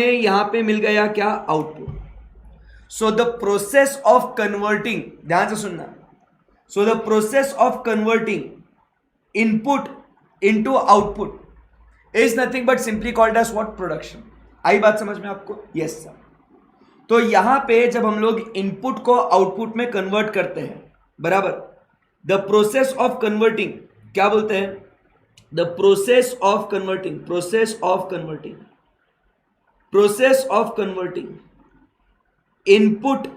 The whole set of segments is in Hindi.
यहां पे मिल गया क्या, output. So the process of converting, ध्यान से सुनना, so the process of converting input into output is nothing but simply called as what, production. आई बात समझ में आपको? Yes sir. तो यहां पे जब हम लोग इनपुट को आउटपुट में कन्वर्ट करते हैं, बराबर, द प्रोसेस ऑफ कन्वर्टिंग क्या बोलते हैं, the process of converting, process of converting, process of converting input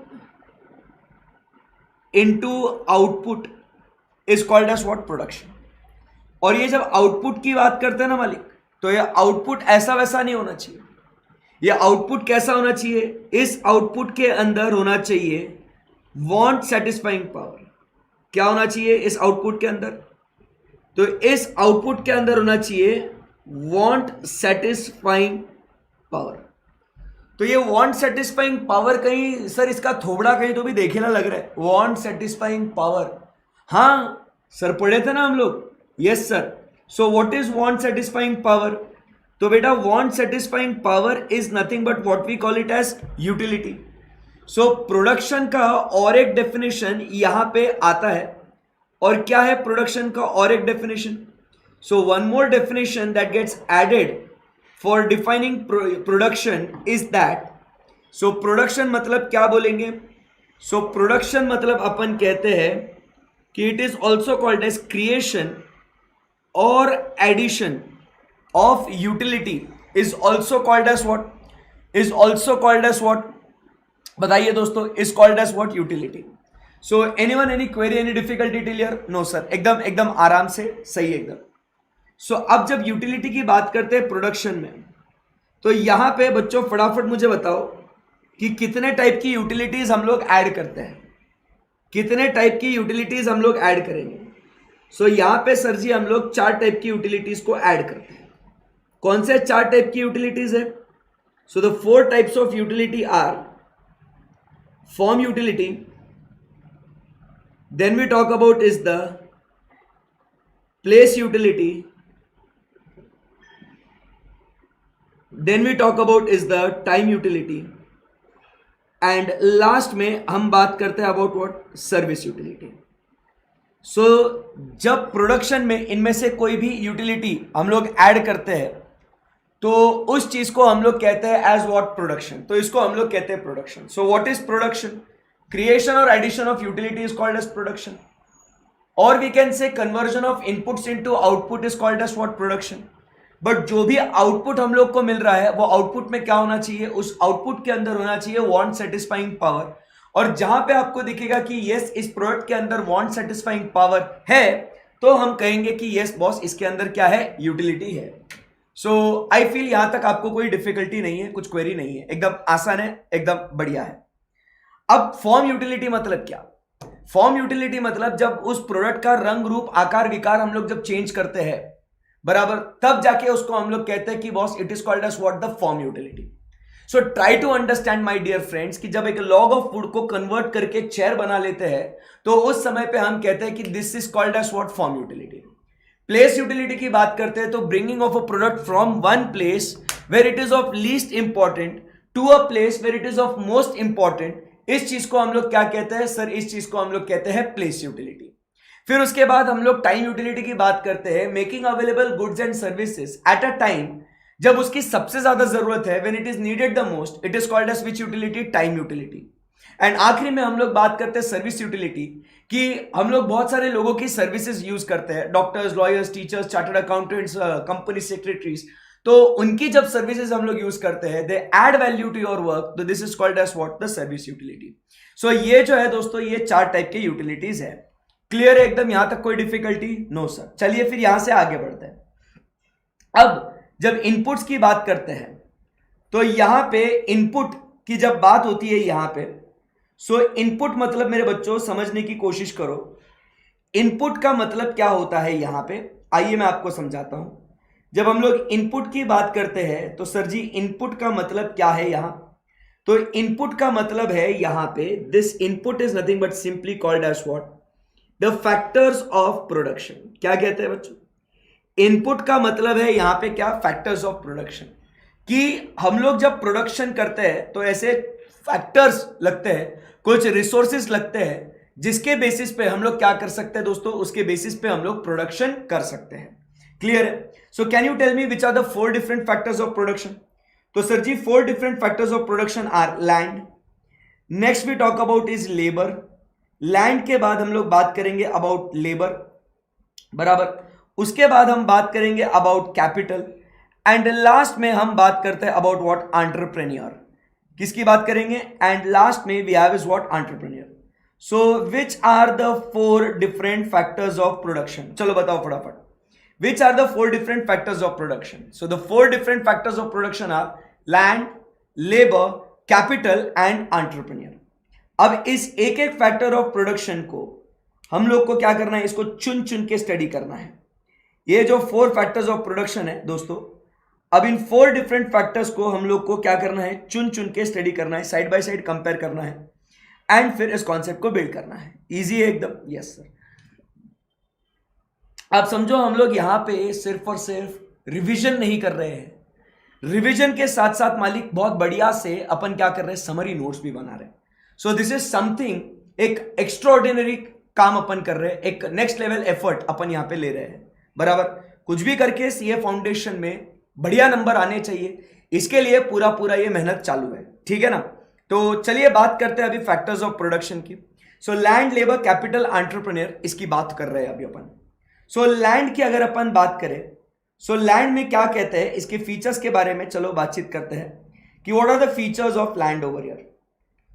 into output is called as what, production. और ये जब आउटपुट की बात करते हैं ना मालिक, तो ये आउटपुट ऐसा वैसा नहीं होना चाहिए। ये आउटपुट कैसा होना चाहिए, इस आउटपुट के अंदर होना चाहिए वांट सेटिस्फाइंग पावर। क्या होना चाहिए इस आउटपुट के अंदर, तो इस आउटपुट के अंदर होना चाहिए वांट सेटिस्फाइंग पावर। तो ये वांट सेटिस्फाइंग पावर, कहीं सर इसका थोबड़ा कहीं तो भी देखे ना लग रहा है, वांट सेटिस्फाइंग पावर। हाँ सर, पढ़े थे ना हम लोग, yes sir. So what is want satisfying power, तो बेटा want satisfying power is nothing but what we call it as utility. So production का और एक डेफिनेशन यहां पे आता है, और क्या है प्रोडक्शन का और एक definition, so one more definition that gets added for defining production is that, so production मतलब क्या बोलेंगे, सो प्रोडक्शन मतलब अपन कहते हैं कि it is also called as creation और addition of utility is also called as what, is also called as what, बताइए दोस्तों, is called as what, utility। so anyone any query any difficulty till here? no sir, एकदम एकदम आराम से सही एकदम। so अब जब यूटिलिटी की बात करते हैं प्रोडक्शन में, तो यहां पे बच्चों फटाफट मुझे बताओ कि कितने टाइप की यूटिलिटीज हम लोग ऐड करते हैं, कितने टाइप की यूटिलिटीज हम लोग ऐड करेंगे। so यहां पे सर जी हम लोग 4 टाइप की यूटिलिटीज को ऐड करते हैं। कौन से 4 टाइप की यूटिलिटीज है, so the 4 types of utility are form utility, then we talk about is the place utility, then we talk about is the time utility, and last में हम बात करते हैं about what, service utility. So जब प्रोडक्शन में इनमें से कोई भी यूटिलिटी हम लोग ऐड करते हैं, तो उस चीज को हम लोग कहते हैं एज व्हाट, प्रोडक्शन। तो इसको हम लोग कहते हैं production. So what is production, creation और addition of utility is called as production, और we can say conversion of inputs into output is called as what, production. But जो भी आउटपुट हम लोग को मिल रहा है, वो आउटपुट में क्या होना चाहिए, उस आउटपुट के अंदर होना चाहिए वांट सेटिस्फाइंग पावर। और जहां पे आपको दिखेगा कि यस इस प्रोडक्ट के अंदर वांट सेटिस्फाइंग पावर है, तो हम कहेंगे कि यस बॉस इसके अंदर क्या है, यूटिलिटी है। सो आई फील यहां तक आपको कोई डिफिकल्टी नहीं है, कुछ क्वेरी नहीं है, एकदम आसान है, एकदम बढ़िया है। अब फॉर्म यूटिलिटी मतलब क्या, फॉर्म यूटिलिटी मतलब जब उस प्रोडक्ट का रंग रूप आकार विकार हम लोग जब चेंज करते हैं, बराबर, तब जाके उसको हम लोग कहते हैं कि boss it is called as what, the form utility. So try to understand my dear friends कि जब एक लॉग ऑफ वुड को कन्वर्ट करके चेयर बना लेते हैं, तो उस समय पे हम कहते हैं कि this is called as what, form utility. Place utility की बात करते हैं तो bringing of a product from one place where it is of least important to a place where it is of most important, इस चीज को हम लोग क्या कहते हैं सर, इस चीज को हम लोग कहते हैं प्लेस यूटिलिटी। फिर उसके बाद हम लोग टाइम यूटिलिटी की बात करते हैं, making available goods and services at a time जब उसकी सबसे ज्यादा जरूरत है, when it is needed the most, it is called as which utility, time utility. And आखिरी में हम लोग बात करते हैं सर्विस यूटिलिटी, कि हम लोग बहुत सारे लोगों की सर्विसेज यूज करते हैं, doctors, lawyers, teachers, chartered accountants, company secretaries, तो उनकी जब सर्विसेज हम लोग यूज करते हैं, they add value to your work, तो this is called as what, the service utility. So ये जो है दोस्तों, ये 4 टाइप के यूटिलिटीज है। क्लियर है एकदम, यहां तक कोई डिफिकल्टी? No sir. चलिए फिर यहां से आगे बढ़ते हैं। अब जब इनपुट्स की बात करते हैं, तो यहां पे इनपुट की जब बात होती है यहां पे, सो इनपुट मतलब मेरे बच्चों समझने की कोशिश करो, इनपुट का मतलब क्या होता है यहां पे, आइए मैं आपको समझाता हूं। जब हम लोग इनपुट की बात करते हैं, तो सर जी इनपुट का मतलब क्या है यहां, तो इनपुट का मतलब है यहां पे, this input is nothing but simply called as what, the factors of production. क्या कहते हैं बच्चों, इनपुट का मतलब है यहां पे क्या, फैक्टर्स ऑफ प्रोडक्शन। कि हम लोग जब प्रोडक्शन करते हैं तो ऐसे फैक्टर्स लगते हैं, कुछ रिसोर्सेज लगते हैं, जिसके बेसिस पे हम लोग क्या कर सकते हैं दोस्तों, उसके बेसिस पे हम लोग प्रोडक्शन कर सकते हैं। क्लियर है? So can you tell me which are the 4 different factors of production? तो sir ji 4 different factors of production are land, next we talk about is labour, land के बाद हम लोग बात करेंगे अबाउट लेबर, बराबर, उसके बाद हम बात करेंगे अबाउट कैपिटल, एंड लास्ट में हम बात करते हैं अबाउट व्हाट, एंटरप्रेन्योर। किसकी बात करेंगे? एंड लास्ट में we have is what, entrepreneur. So which are the 4 different factors of production? चलो बताओ फटाफट, which are the 4 different factors of production? So the 4 different factors of production are land, labor, capital and entrepreneur. अब इस एक एक फैक्टर ऑफ प्रोडक्शन को हम लोग को क्या करना है, इसको चुन चुन के स्टडी करना है। ये जो 4 फैक्टर्स ऑफ प्रोडक्शन है दोस्तों, अब इन 4 डिफरेंट फैक्टर्स को हम लोग को क्या करना है, चुन चुन के स्टडी करना है, साइड बाय साइड कंपेयर करना है, एंड फिर इस कॉन्सेप्ट को बिल्ड करना है। इजी है एकदम? Yes sir. आप समझो हम लोग यहां पे सिर्फ और सिर्फ रिवीजन नहीं कर रहे हैं, रिवीजन के साथ साथ मालिक बहुत बढ़िया से अपन क्या कर रहे हैं, समरी नोट्स भी बना रहे हैं। सो दिस इज समथिंग, एक एक्स्ट्राऑर्डिनरी काम अपन कर रहे हैं, एक नेक्स्ट लेवल एफर्ट अपन यहां पे ले रहे हैं, बराबर। कुछ भी करके सीए फाउंडेशन में बढ़िया नंबर आने चाहिए, इसके लिए पूरा पूरा ये मेहनत चालू है, ठीक है ना। तो चलिए बात करते हैं अभी फैक्टर्स ऑफ प्रोडक्शन की। So land, labour, capital, entrepreneur, इसकी बात कर रहे हैं अभी अपन। सो लैंड की अगर अपन बात करें, सो लैंड में क्या कहते हैं, इसके फीचर्स के बारे में चलो बातचीत करते हैं कि what are the features of land over here.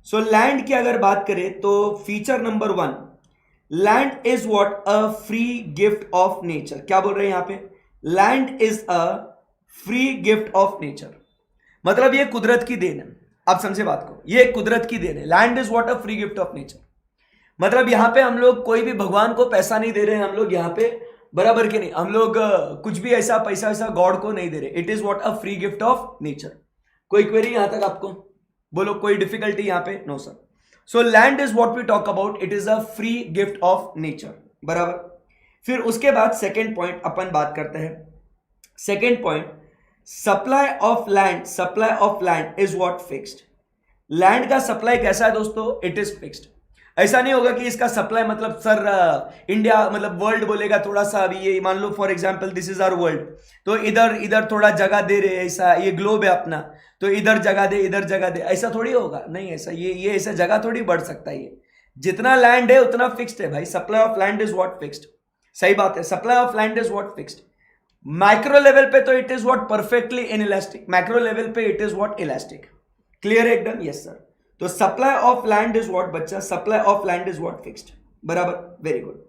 So land की अगर बात करें तो feature number 1, land is what, a free gift of nature. क्या बोल रहे हैं यहां पे? Land is a free gift of nature, मतलब ये कुदरत की देन है। आप समझे बात को, ये कुदरत की देन है। Land is what, a free gift of nature, मतलब यहां पे हम लोग कोई भी भगवान को पैसा नहीं दे रहे हैं हम लोग यहां पे, बराबर के नहीं, हम लोग कुछ भी ऐसा पैसा ऐसा गॉड को नहीं दे रहे। It is what, a free gift of nature. कोई क्वेरी यहां तक आपको? बोलो कोई डिफिकल्टी यहां पे? No sir. So land is what we talk about, it is a free gift of nature, बराबर। फिर उसके बाद सेकेंड पॉइंट अपन बात करते हैं। Second point, supply of land, supply of land is what, fixed. Land का सप्लाई कैसा है दोस्तों? It is fixed. ऐसा नहीं होगा कि इसका सप्लाई मतलब सर इंडिया मतलब वर्ल्ड बोलेगा थोड़ा सा, अभी ये मान लो for example this is our world, तो इधर इधर थोड़ा जगह दे रहे, ऐसा ये ग्लोब है अपना, तो इधर जगह दे इधर जगह दे, ऐसा थोड़ी होगा। नहीं, ऐसा ये ऐसा जगह थोड़ी बढ़ सकता है। ये जितना लैंड है उतना फिक्स्ड है भाई। Supply of land is what, fixed. सही बात है, supply of land is what, fixed. Micro level पे तो it is what, perfectly inelastic. Macro level पे it is what, elastic. Clear है एकदम? Yes sir. तो supply of land is what बच्चा, supply of land is what, fixed, बराबर, वेरी गुड।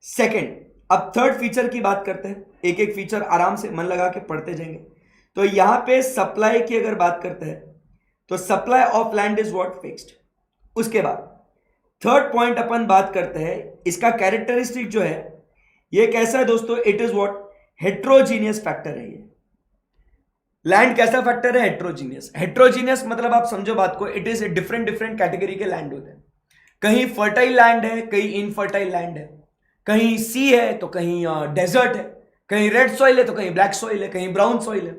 सेकंड, अब थर्ड फीचर की बात करते हैं, एक एक फीचर आराम से मन लगा के पढ़ते जाएंगे। तो यहां पे सप्लाई की अगर बात करते हैं तो supply of land is what, fixed. उसके बाद थर्ड पॉइंट अपन बात करते हैं, इसका कैरेक्टरिस्टिक जो है ये कैसा है दोस्तों, it is what, heterogeneous factor है। ये लैंड कैसा फैक्टर है? हेट्रोजीनियस। हेट्रोजीनियस मतलब आप समझो बात को, it is different different category के लैंड होते हैं। कहीं फर्टाइल लैंड है, कहीं इनफर्टाइल लैंड है, कहीं सी है तो कहीं डेजर्ट है, कहीं रेड सॉइल है तो कहीं ब्लैक सॉइल है, कहीं ब्राउन सॉइल है।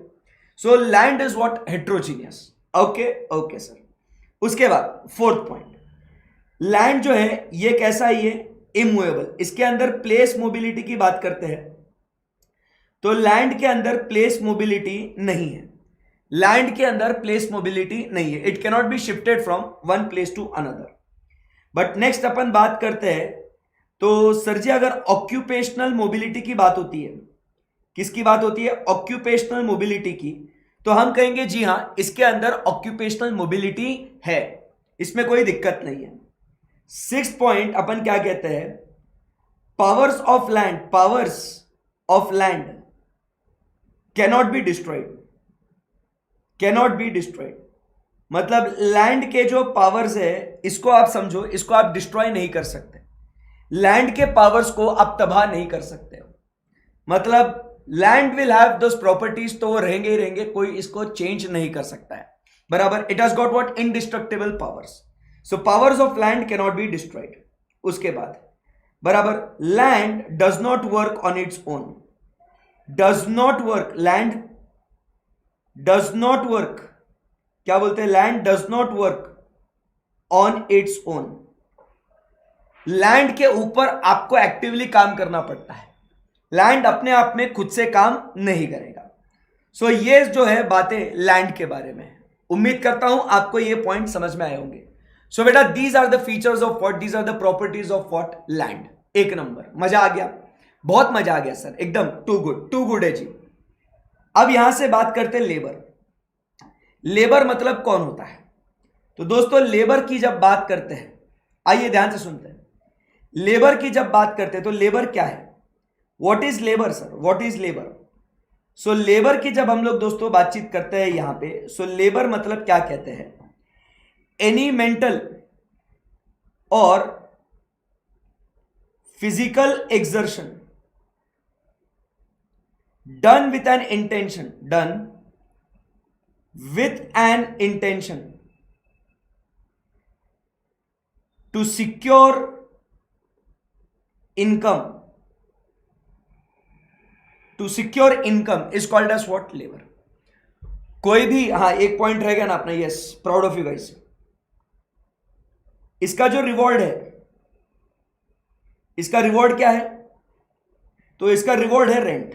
सो land is what, heterogeneous. Okay okay sir. उसके बाद फोर्थ पॉइंट, लैंड जो है ये कैसा है? ये इमूवेबल। इसके अंदर प्लेस मोबिलिटी की बात करते हैं तो लैंड के अंदर प्लेस मोबिलिटी नहीं है। लैंड के अंदर प्लेस मोबिलिटी नहीं है, it cannot be shifted from one place to another. But next अपन बात करते हैं तो सर जी अगर ऑक्यूपेशनल मोबिलिटी की बात होती है, किसकी बात होती है? ऑक्यूपेशनल मोबिलिटी की, तो हम कहेंगे जी हां इसके अंदर ऑक्यूपेशनल मोबिलिटी है, इसमें कोई दिक्कत नहीं है। सिक्स पॉइंट अपन क्या कहते हैं, powers of land, powers of land cannot be destroyed, cannot be destroyed. मतलब लैंड के जो पावर्स है इसको आप समझो, इसको आप डिस्ट्रॉय नहीं कर सकते। लैंड के पावर्स को आप तबाह नहीं कर सकते हो। मतलब land will have those properties, तो वो रहेंगे ही रहेंगे, कोई इसको चेंज नहीं कर सकता है, बराबर। It has got what, indestructible powers. So powers of land cannot be destroyed. उसके बाद बराबर, land does not work on its own, does not work, land does not work, क्या बोलते हैं, land does not work on its own. Land के ऊपर आपको एक्टिवली काम करना पड़ता है, लैंड अपने आप में खुद से काम नहीं करेगा। सो ये जो है बातें लैंड के बारे में, उम्मीद करता हूं आपको ये पॉइंट समझ में आए होंगे। सो बेटा these are the features of what, these are the properties of what, land. एक नंबर, मजा आ गया, बहुत मजा आ गया सर, एकदम टू गुड, टू गुड है जी। अब यहां से बात करते हैं लेबर। लेबर मतलब कौन होता है? तो दोस्तों लेबर की जब बात करते हैं, आइए ध्यान से सुनते हैं। लेबर की जब बात करते हैं तो लेबर क्या है? What is labour sir, what is labour? So labour की जब हम लोग दोस्तों बातचीत करते हैं यहां पे, सो लेबर मतलब क्या कहते हैं? एनी मेंटल और physical exertion done with an intention, done with an intention to secure income, to secure income is called as what, labor। कोई भी, हाँ एक पॉइंट रह गया ना अपना, yes proud of you guys. इसका जो रिवॉर्ड है, इसका रिवॉर्ड क्या है? तो इसका रिवॉर्ड है रेंट।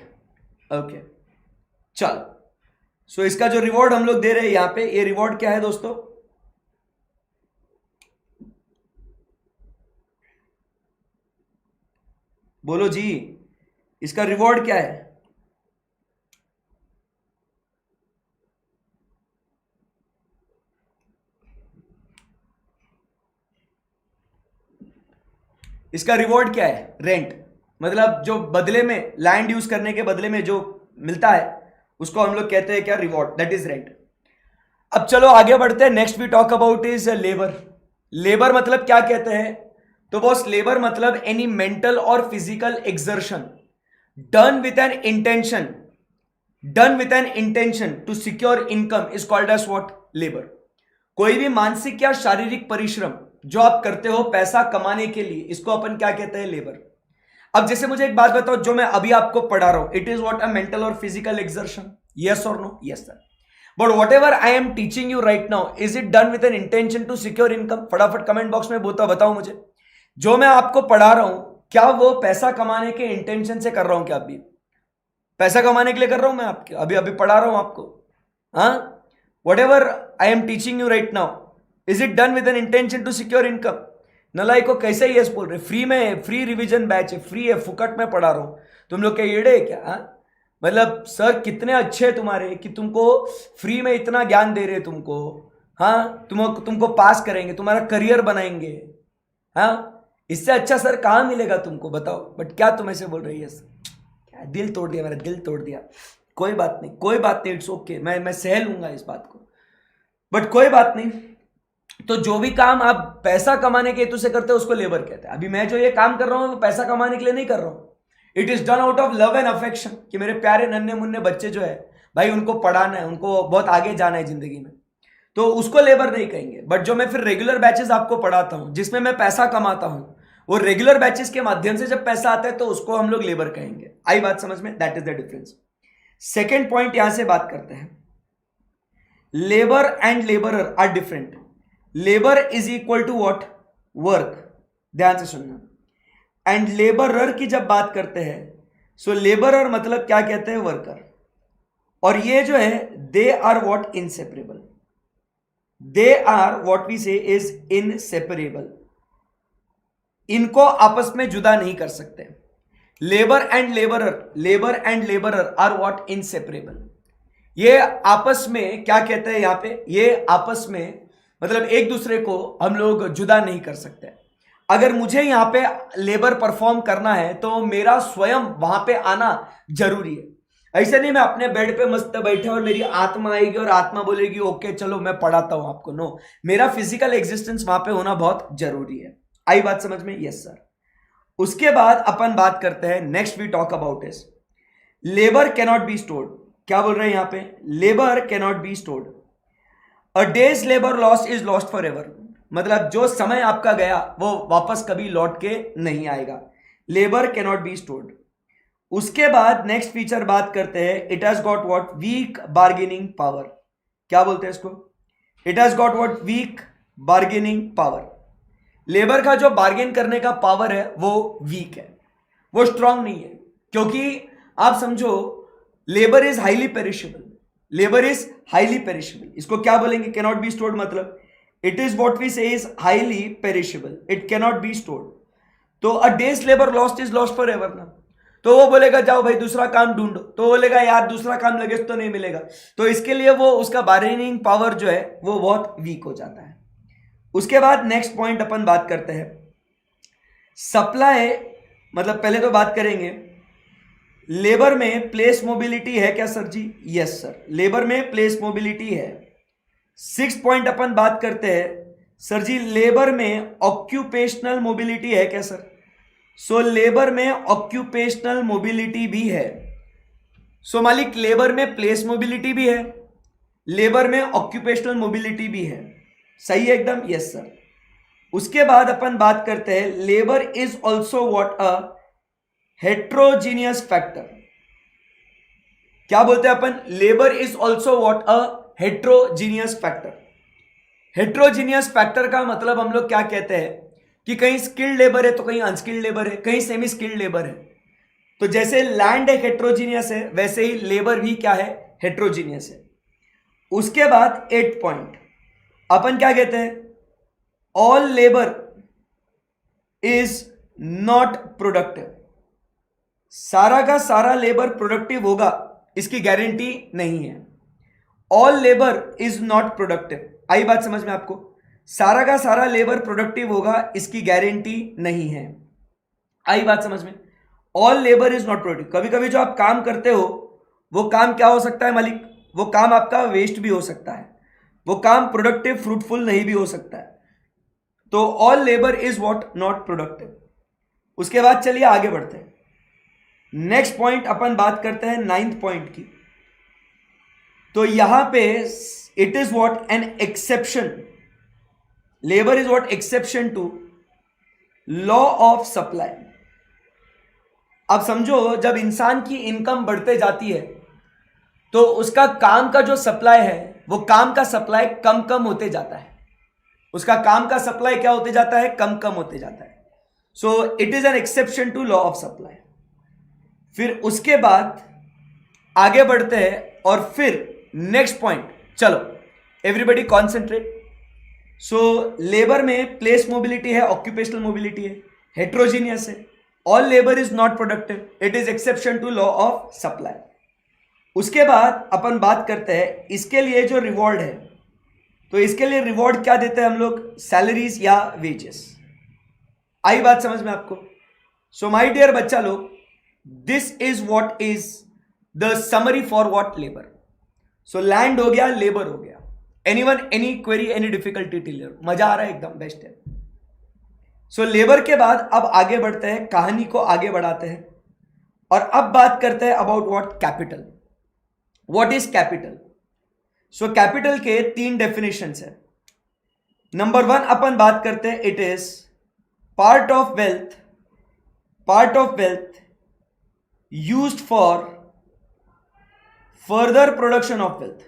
ओके चल, सो इसका जो रिवॉर्ड हम लोग दे रहे हैं यहां पे, ये रिवॉर्ड क्या है दोस्तों? बोलो जी, इसका रिवॉर्ड क्या है? इसका रिवॉर्ड क्या है? रेंट। मतलब जो बदले में, लैंड यूज करने के बदले में जो मिलता है उसको हम लोग कहते हैं क्या? Reward, that is rent. अब चलो आगे बढ़ते हैं, next we talk about is labour. Labour मतलब क्या कहते हैं? तो बॉस लेबर मतलब एनी मेंटल और physical exertion done with an intention, done with an intention to secure income is called as what, labour. कोई भी मानसिक या शारीरिक परिश्रम जो आप करते हो पैसा कमाने के लिए, इसको अपन क्या कहते हैं? लेबर। अब जैसे मुझे एक बात बताओ, जो मैं अभी आपको पढ़ा रहा हूं, it is what, a mental और फिजिकल एक्सर्शन, यस और no? Yes sir. But whatever I am teaching you right now, is it done with an intention to secure income? फटाफट कमेंट बॉक्स में बताओ मुझे, जो मैं आपको पढ़ा रहा हूं क्या वो पैसा कमाने के इंटेंशन से कर रहा हूं? क्या अभी पैसा कमाने के लिए कर रहा हूं मैं आपके, अभी अभी पढ़ा रहा हूं आपको? हाँ, whatever I am teaching you right now, is it done with an intention to secure income? नलाई को कैसे यस बोल रहे? फ्री में, फ्री रिवीजन बैच है, फ्री है, फुकट में पढ़ा रहा हूं, तुम लोग क्या येड़े है क्या? हाँ मतलब सर कितने अच्छे तुम्हारे कि तुमको फ्री में इतना ज्ञान दे रहे तुमको। हाँ तुमको पास करेंगे, तुम्हारा करियर बनाएंगे। हाँ इससे अच्छा सर कहाँ मिलेगा तुमको, बताओ। बट क्या तुम ऐसे बोल रही है? क्या दिल तोड़ दिया, मेरा दिल तोड़ दिया। कोई बात नहीं, कोई बात नहीं, इट्स ओके, मैं सह लूंगा इस बात को, बट कोई बात नहीं। तो जो भी काम आप पैसा कमाने के हेतु से करते हो उसको लेबर कहते हैं। अभी मैं जो ये काम कर रहा हूं वो पैसा कमाने के लिए नहीं कर रहा हूं, it is done out of love and affection, कि मेरे प्यारे नन्हे मुन्ने बच्चे जो है भाई उनको पढ़ाना है, उनको बहुत आगे जाना है जिंदगी में, तो उसको लेबर नहीं कहेंगे। बट जो मैं फिर रेगुलर बैचेस आपको पढ़ाता हूं जिसमें मैं पैसा कमाता हूं, वो रेगुलर बैचेस के माध्यम से जब पैसा आता है तो उसको हम लोग लेबर कहेंगे। आई बात समझ में? That is the difference. Second point यहां से बात करते हैं, labour and labourer are different. Labour is equal to what, work, ध्यान से सुनना। एंड लेबरर की जब बात करते हैं, सो लेबरर मतलब क्या कहते हैं? वर्कर। और ये जो है they are what, inseparable. They are what we say is inseparable, इनको आपस में जुदा नहीं कर सकते। Labour and labourer, labour and labourer are what, inseparable. ये आपस में क्या कहते हैं यहां पे? ये आपस में मतलब एक दूसरे को हम लोग जुदा नहीं कर सकते। अगर मुझे यहां पे लेबर परफॉर्म करना है तो मेरा स्वयं वहां पे आना जरूरी है। ऐसे नहीं मैं अपने बेड पे मस्त बैठे और मेरी आत्मा आएगी और आत्मा बोलेगी ओके चलो मैं पढ़ाता हूं आपको, नो, मेरा फिजिकल एग्जिस्टेंस वहां पे होना बहुत जरूरी है। आई बात समझ में? Yes sir. उसके बाद अपन बात करते हैं, next we talk about is labour cannot be stored. क्या बोल रहे हैं यहां पे? Labour cannot be stored. A day's labour lost is lost for ever, मतलब जो समय आपका गया वो वापस कभी लौट के नहीं आएगा। Labour cannot be stored. उसके बाद नेक्स्ट फीचर बात करते हैं, it has got what, weak bargaining power. क्या बोलते हैं इसको? It has got what, weak bargaining power. Labour का जो बार्गेन करने का पावर है वो वीक है, वो स्ट्रांग नहीं है, क्योंकि आप समझो labour is highly perishable, labour is highly perishable. इसको क्या बोलेंगे? कैनॉट बी स्टोर्ड, मतलब it is what we say is highly perishable, it cannot be stored. तो a day's labour lost is lost for ever ना। तो वो बोलेगा जाओ भाई दूसरा काम ढूंढो, तो बोलेगा यार दूसरा काम लगे तो नहीं मिलेगा, तो इसके लिए वो उसका बार्गेनिंग पावर जो है वो बहुत वीक हो जाता है। उसके बाद नेक्स्ट पॉइंट अपन बात करते हैं सप्लाई, मतलब पहले तो बात करेंगे लेबर में प्लेस मोबिलिटी है क्या सर जी? यस सर, लेबर में प्लेस मोबिलिटी है। 6 पॉइंट अपन बात करते हैं सर जी, लेबर में ऑक्यूपेशनल मोबिलिटी है क्या सर? सो लेबर में ऑक्यूपेशनल मोबिलिटी भी है। सो मालिक लेबर में प्लेस मोबिलिटी भी है, लेबर में ऑक्यूपेशनल मोबिलिटी भी है, सही है एकदम? Yes sir. उसके बाद अपन बात करते हैं labour is also what, a heterogeneous factor. क्या बोलते हैं अपन? Labour is also what, a heterogeneous factor. Heterogeneous factor का मतलब हम लोग क्या कहते हैं कि कहीं स्किल्ड लेबर है तो कहीं अनस्किल्ड लेबर है, कहीं सेमी स्किल्ड लेबर है। तो जैसे लैंड एक हेट्रोजीनियस है, वैसे ही लेबर भी क्या है? हेट्रोजीनियस है। उसके बाद 8 पॉइंट अपन क्या कहते हैं? All labour is not productive. सारा का सारा लेबर प्रोडक्टिव होगा इसकी गारंटी नहीं है। All labour is not productive, आई बात समझ में आपको? सारा का सारा लेबर प्रोडक्टिव होगा इसकी गारंटी नहीं है, आई बात समझ में? All labour is not productive. कभी कभी जो आप काम करते हो वो काम क्या हो सकता है मालिक? वो काम आपका वेस्ट भी हो सकता है, वो काम प्रोडक्टिव फ्रूटफुल नहीं भी हो सकता है। तो all labour is what, not productive. उसके बाद चलिए आगे बढ़ते हैं। नेक्स्ट पॉइंट अपन बात करते हैं 9th पॉइंट की। तो यहां पे it is what, an exception, labour is what, exception to law of supply. अब समझो जब इंसान की इनकम बढ़ते जाती है तो उसका काम का जो सप्लाई है वो काम का सप्लाई कम कम होते जाता है, उसका काम का सप्लाई क्या होते जाता है? कम कम होते जाता है। So it is an exception to law of supply. फिर उसके बाद आगे बढ़ते हैं और फिर नेक्स्ट पॉइंट, चलो एवरीबडी कॉन्सेंट्रेट। सो लेबर में प्लेस मोबिलिटी है, ऑक्यूपेशनल मोबिलिटी है, हेट्रोजीनियस है, all labour is not productive, it is exception to law of supply. उसके बाद अपन बात करते हैं इसके लिए जो रिवॉर्ड है, तो इसके लिए रिवॉर्ड क्या देते हैं हम लोग? सैलरीज या वेजेस, आई बात समझ में आपको? सो माय डियर बच्चा लोग, this is what is the summary for what labour. So land हो गया, लेबर हो गया। Anyone, any query, any difficulty till here? मजा आ रहा है? एकदम बेस्ट है। सो लेबर के बाद अब आगे बढ़ते हैं, कहानी को आगे बढ़ाते हैं और अब बात करते हैं about what, capital. What is capital? So capital के 3 डेफिनेशंस है। नंबर 1 अपन बात करते हैं, it is part of wealth, part of wealth used for further production of wealth,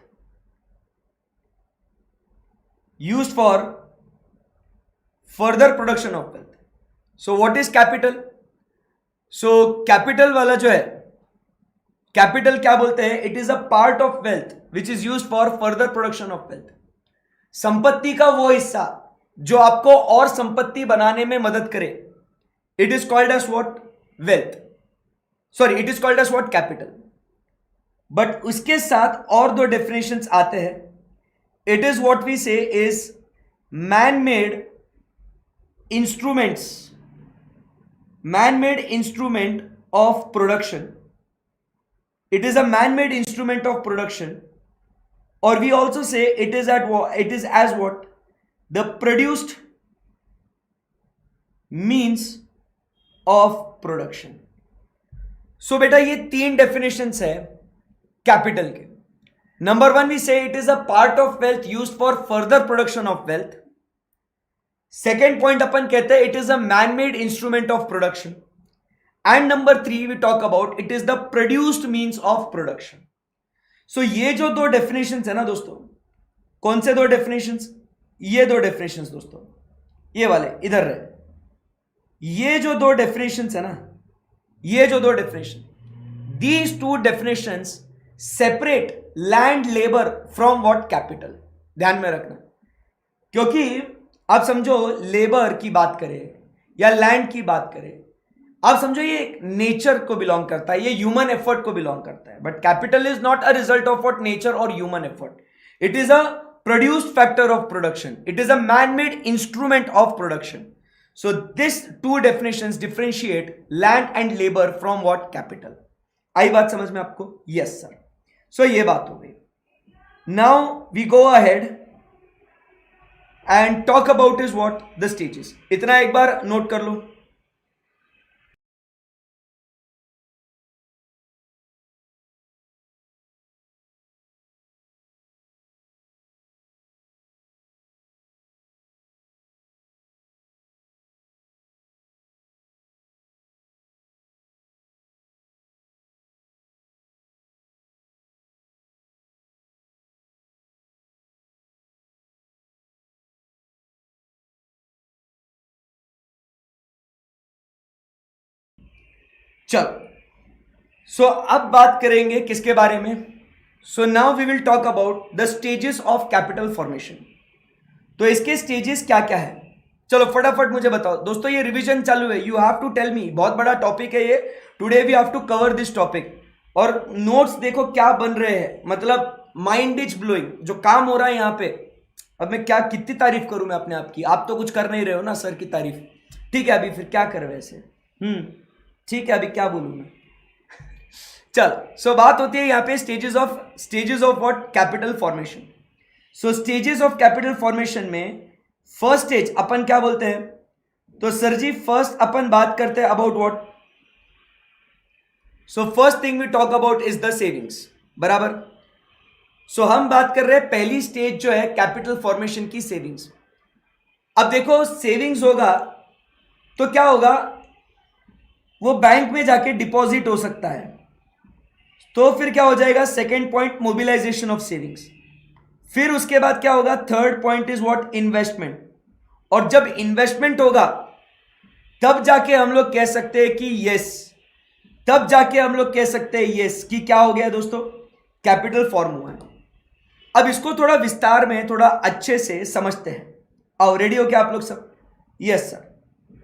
used for further production of wealth. So what is capital? So capital वाला जो है, कैपिटल क्या बोलते हैं? It is a part of wealth which is used for further production of wealth. संपत्ति का वो हिस्सा जो आपको और संपत्ति बनाने में मदद करे, it is called as what, wealth. Sorry, it is called as what, capital. But उसके साथ और 2 डेफिनेशंस आते हैं। It is what we say is man made instruments, man made instrument of production. It is a man-made instrument of production, or we also say it is as what, the produced means of production. So बेटा ये 3 definitions है कैपिटल के। Number 1 we say it is a part of wealth used for further production of wealth. Second point अपन कहते हैं it is a man-made instrument of production. And number 3 we talk about it is the produced means of production. So ये जो दो डेफिनेशंस है ना दोस्तों, कौन से दो डेफिनेशंस? ये दो डेफिनेशंस दोस्तों, ये वाले इधर रहे. ये जो दो डेफिनेशंस है ना, ये जो दो definition, these two definitions separate land labour from what? Capital. ध्यान में रखना, क्योंकि आप समझो लेबर की बात करें या लैंड की बात करें, आप समझो ये नेचर को बिलोंग करता है, ये ह्यूमन एफर्ट को बिलोंग करता है. But capital is not a result of what? Nature और human effort. It is a produced factor of production. It is a man-made instrument of production. So this two definitions differentiate land and labor from what? Capital. आई बात समझ में आपको? Yes sir. So ये बात हो गई. Now we go ahead and talk about is what? The stages. इतना एक बार नोट कर लो. चलो, सो अब बात करेंगे किसके बारे में? So now we will talk about the stages of capital formation. तो इसके स्टेजेस क्या क्या है? चलो फटाफट मुझे बताओ दोस्तों, ये रिवीजन चालू है. You have to tell me. बहुत बड़ा टॉपिक है ये. Today we have to cover this topic. और नोट्स देखो क्या बन रहे हैं, मतलब माइंड इज ब्लोइंग. जो काम हो रहा है यहाँ पे, अब मैं क्या कितनी तारीफ करूं मैं अपने आप की? आप तो कुछ कर नहीं रहे हो ना सर की तारीफ. ठीक है, अभी फिर क्या कर वैसे? ठीक है, अभी क्या बोलूं मैं? चल, सो बात होती है यहाँ पे stages of what? Capital formation. So stages of capital formation में फर्स्ट स्टेज अपन क्या बोलते हैं? तो सर जी फर्स्ट अपन बात करते हैं about what? So first thing we talk about is the savings. बराबर. सो हम बात कर रहे हैं पहली स्टेज जो है कैपिटल फॉर्मेशन की, सेविंग्स. अब देखो सेविंग्स होगा तो क्या होगा? वो बैंक में जाके डिपॉजिट हो सकता है. तो फिर क्या हो जाएगा? Second point, mobilisation of savings. फिर उसके बाद क्या होगा? Third point is what? Investment. और जब इन्वेस्टमेंट होगा तब जाके हम लोग कह सकते हैं कि यस, तब जाके हम लोग कह सकते हैं यस कि क्या हो गया दोस्तों? कैपिटल फॉर्म हुआ है. अब इसको थोड़ा विस्तार में, थोड़ा अच्छे से समझते हैं. आओ, रेडी हो क्या आप लोग सब? Yes sir.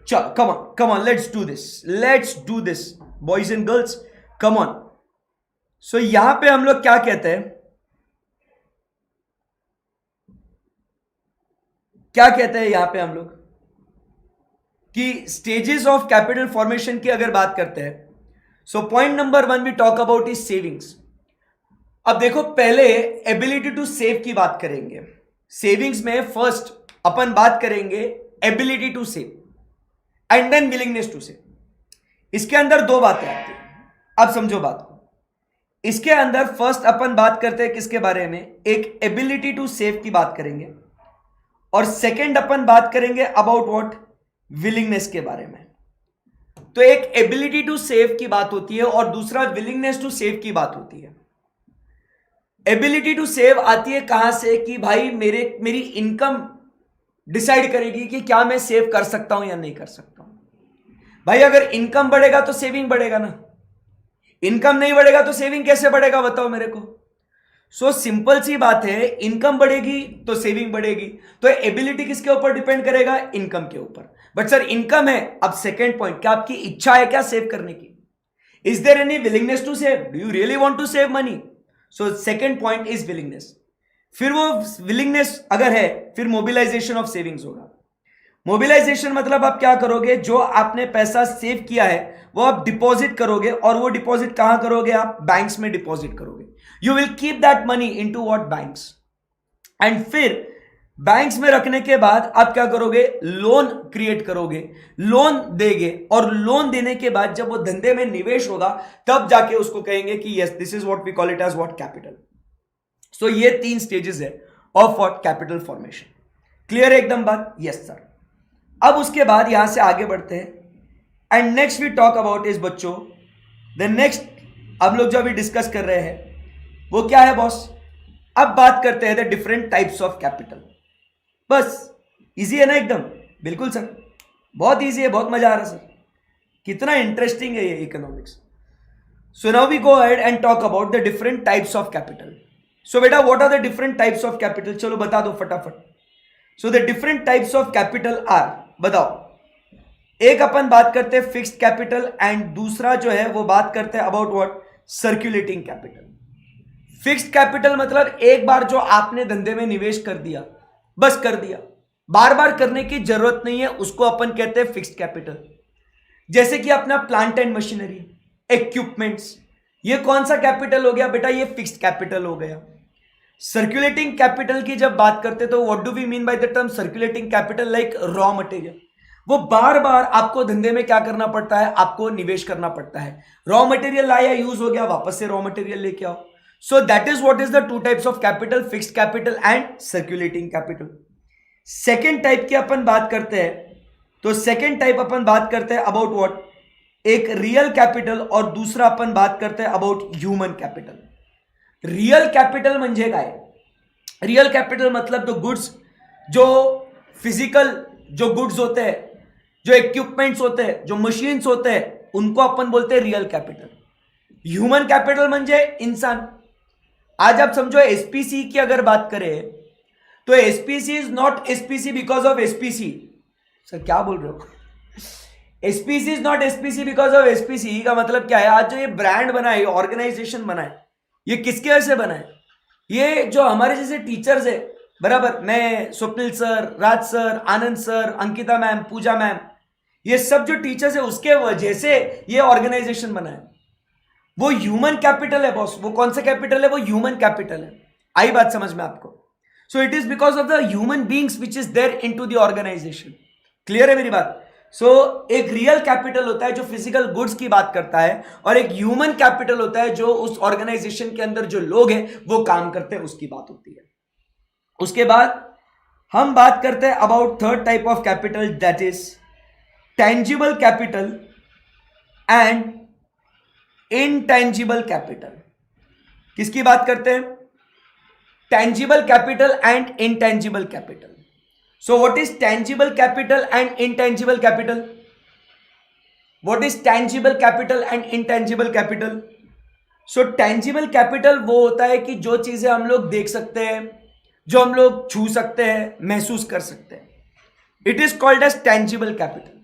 चलो, come on, let's do this boys and girls, come on. So यहां पे हम लोग क्या कहते हैं? क्या कहते हैं यहां पे हम लोग कि स्टेजेस ऑफ कैपिटल फॉर्मेशन की अगर बात करते हैं, so point number 1 we talk about is savings. अब देखो, पहले एबिलिटी टू सेव की बात करेंगे. सेविंग्स में फर्स्ट अपन बात करेंगे ability to save and then willingness to save. इसके अंदर दो बातें आती हैं. अब समझो बात को. इसके अंदर फर्स्ट अपन बात करते हैं किसके बारे में? एक एबिलिटी टू सेव की बात करेंगे, और सेकंड अपन बात करेंगे अबाउट व्हाट? विलिंगनेस के बारे में. तो एक एबिलिटी टू सेव की बात होती है और दूसरा विलिंगनेस टू सेव की बात होती है. एबिलिटी टू सेव आती है कहां से? कि भाई मेरी इनकम डिसाइड करेगी कि क्या मैं सेव कर सकता हूं या नहीं कर सकता हूं. भाई अगर इनकम बढ़ेगा तो सेविंग बढ़ेगा ना. इनकम नहीं बढ़ेगा तो सेविंग कैसे बढ़ेगा, बताओ मेरे को. सो सिंपल सी बात है, इनकम बढ़ेगी तो सेविंग बढ़ेगी. तो एबिलिटी किसके ऊपर डिपेंड करेगा? इनकम के ऊपर. बट सर इनकम है, अब सेकेंड पॉइंट, क्या आपकी इच्छा है क्या सेव करने की? Is there any willingness to save? Do you really want to save money? So second point is willingness. फिर वो विलिंगनेस अगर है, फिर मोबिलाइजेशन ऑफ सेविंग्स होगा. मोबिलाइजेशन मतलब आप क्या करोगे? जो आपने पैसा सेव किया है वो आप डिपॉजिट करोगे, और वो डिपॉजिट कहां करोगे? आप बैंक्स में डिपॉजिट करोगे. You will keep that money into what? Banks. And फिर बैंक्स में रखने के बाद आप क्या करोगे? लोन क्रिएट करोगे, लोन देंगे, और लोन देने के बाद जब वो धंधे में निवेश होगा तब जाके उसको कहेंगे कि yes, this is what we call it as what? Capital. So ये 3 स्टेजेस है of what? Capital formation. Clear है एकदम बात? Yes sir. अब उसके बाद यहां से आगे बढ़ते हैं. And next we talk about is बच्चों, द नेक्स्ट अब लोग जो अभी डिस्कस कर रहे हैं वो क्या है बॉस? अब बात करते हैं the different types of capital. बस इजी है ना एकदम? बिल्कुल सर, बहुत इजी है, बहुत मजा आ रहा है सर, कितना इंटरेस्टिंग है ये economics. So now we go ahead and talk about the different types of capital. So बेटा what are the different types of capital? चलो बता दो फटाफट। So the different types of capital are, बताओ। एक अपन बात करते हैं फिक्स्ड कैपिटल एंड दूसरा जो है वो बात करते हैं about what? Circulating capital. Fixed capital मतलब एक बार जो आपने धंधे में निवेश कर दिया, बस कर दिया, बार बार करने की जरूरत नहीं है, उसको अपन कहते हैं फिक्स्ड कैपिटल। जैसे कि अपना प्लांट एंड मशीनरी, इक्विपमेंट्स, ये कौन सा कैपिटल हो गया बेटा? ये फिक्स्ड कैपिटल हो गया। सर्कुलेटिंग कैपिटल की जब बात करते तो what do we mean by the term circulating capital? Like raw material, वो बार बार आपको धंधे में क्या करना पड़ता है? आपको निवेश करना पड़ता है। रॉ मटेरियल लाया, यूज हो गया, वापस से रॉ मटेरियल लेके आओ। सो that is what is the two types of capital, fixed capital and circulating capital. Second type की अपन बात करते हैं तो सेकेंड टाइप अपन बात करते हैं अबाउट व्हाट? एक रियल कैपिटल और दूसरा अपन बात करते हैं about human capital. Real capital म्हणजे काय? रियल कैपिटल मतलब द गुड्स, जो फिजिकल जो गुड्स होते हैं, जो इक्विपमेंट्स होते हैं, जो मशीन्स होते हैं, उनको अपन बोलते हैं रियल कैपिटल। ह्यूमन कैपिटल म्हणजे इंसान। आज आप समझो एसपीसी की अगर बात करें तो SPC is not SPC because of SPC. Sir क्या बोल रहे हो? SPC is not SPC because of SPC का मतलब क्या है? आज जो ये ब्रांड बना है, ऑर्गेनाइजेशन बना है, ये किसके वजह से बना है? ये जो हमारे जैसे टीचर्स है, बराबर, मैं, स्वप्निल सर, राज सर, आनंद सर, अंकिता मैम, पूजा मैम, ये सब जो टीचर्स है उसके वजह से ये ऑर्गेनाइजेशन बना है। वो ह्यूमन कैपिटल है बॉस। वो कौन सा कैपिटल है? वो ह्यूमन कैपिटल है। आई बात समझ में आपको? So it is because of the human beings which is there in to the organisation. Clear है मेरी बात? सो एक रियल कैपिटल होता है जो फिजिकल गुड्स की बात करता है, और एक ह्यूमन कैपिटल होता है जो उस ऑर्गेनाइजेशन के अंदर जो लोग हैं वो काम करते हैं, उसकी बात होती है। उसके बाद हम बात करते हैं about third type of capital, that is tangible capital and intangible capital. किसकी बात करते हैं? Tangible capital and intangible capital. So what is tangible capital and intangible capital? What is tangible capital and intangible capital? So tangible capital वो होता है कि जो चीजें हम लोग देख सकते हैं, जो हम लोग छू सकते हैं, महसूस कर सकते हैं, it is called as tangible capital.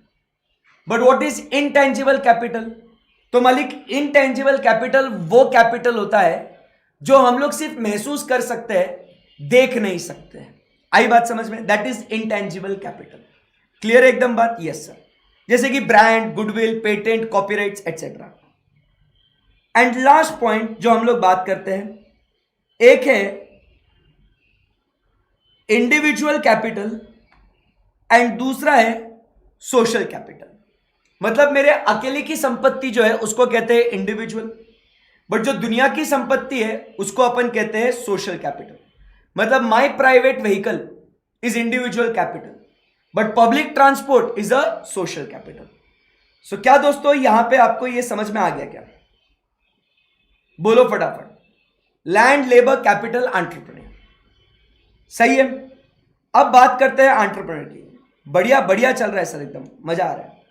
But what is intangible capital? तो मालिक intangible capital वो कैपिटल होता है जो हम लोग सिर्फ महसूस कर सकते हैं, देख नहीं सकते हैं। आई बात समझ में? That is intangible capital. Clear है एकदम बात? Yes sir. जैसे कि brand, goodwill, patent, copyrights etcetera. And last point जो हम लोग बात करते हैं, एक है इंडिविजुअल कैपिटल एंड दूसरा है सोशल कैपिटल। मतलब मेरे अकेले की संपत्ति जो है उसको कहते हैं इंडिविजुअल, बट जो दुनिया की संपत्ति है उसको अपन कहते हैं सोशल कैपिटल। मतलब my private vehicle is individual capital, but public transport is a social capital. So क्या दोस्तों यहां पे आपको ये समझ में आ गया क्या? बोलो फटाफट। Land, labour, capital, entrepreneur. सही है। अब बात करते हैं एंटरप्रेन्योर की। बढ़िया बढ़िया चल रहा है सर, एकदम मजा आ रहा है।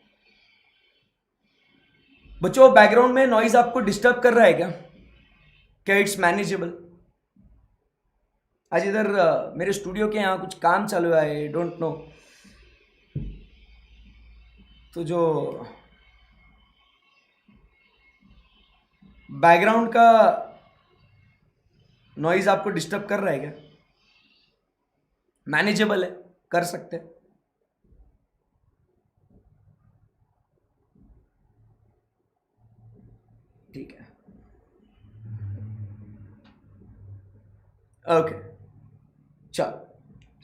बच्चों बैकग्राउंड में नॉइज आपको डिस्टर्ब कर रहा है क्या? क्या इट्स मैनेजेबल? आज इधर मेरे स्टूडियो के यहाँ कुछ काम चालू है, आई डोंट नो, तो जो बैकग्राउंड का नॉइज आपको डिस्टर्ब कर रहा है क्या? मैनेजेबल है, कर सकते हैं। ठीक है, ओके चलो।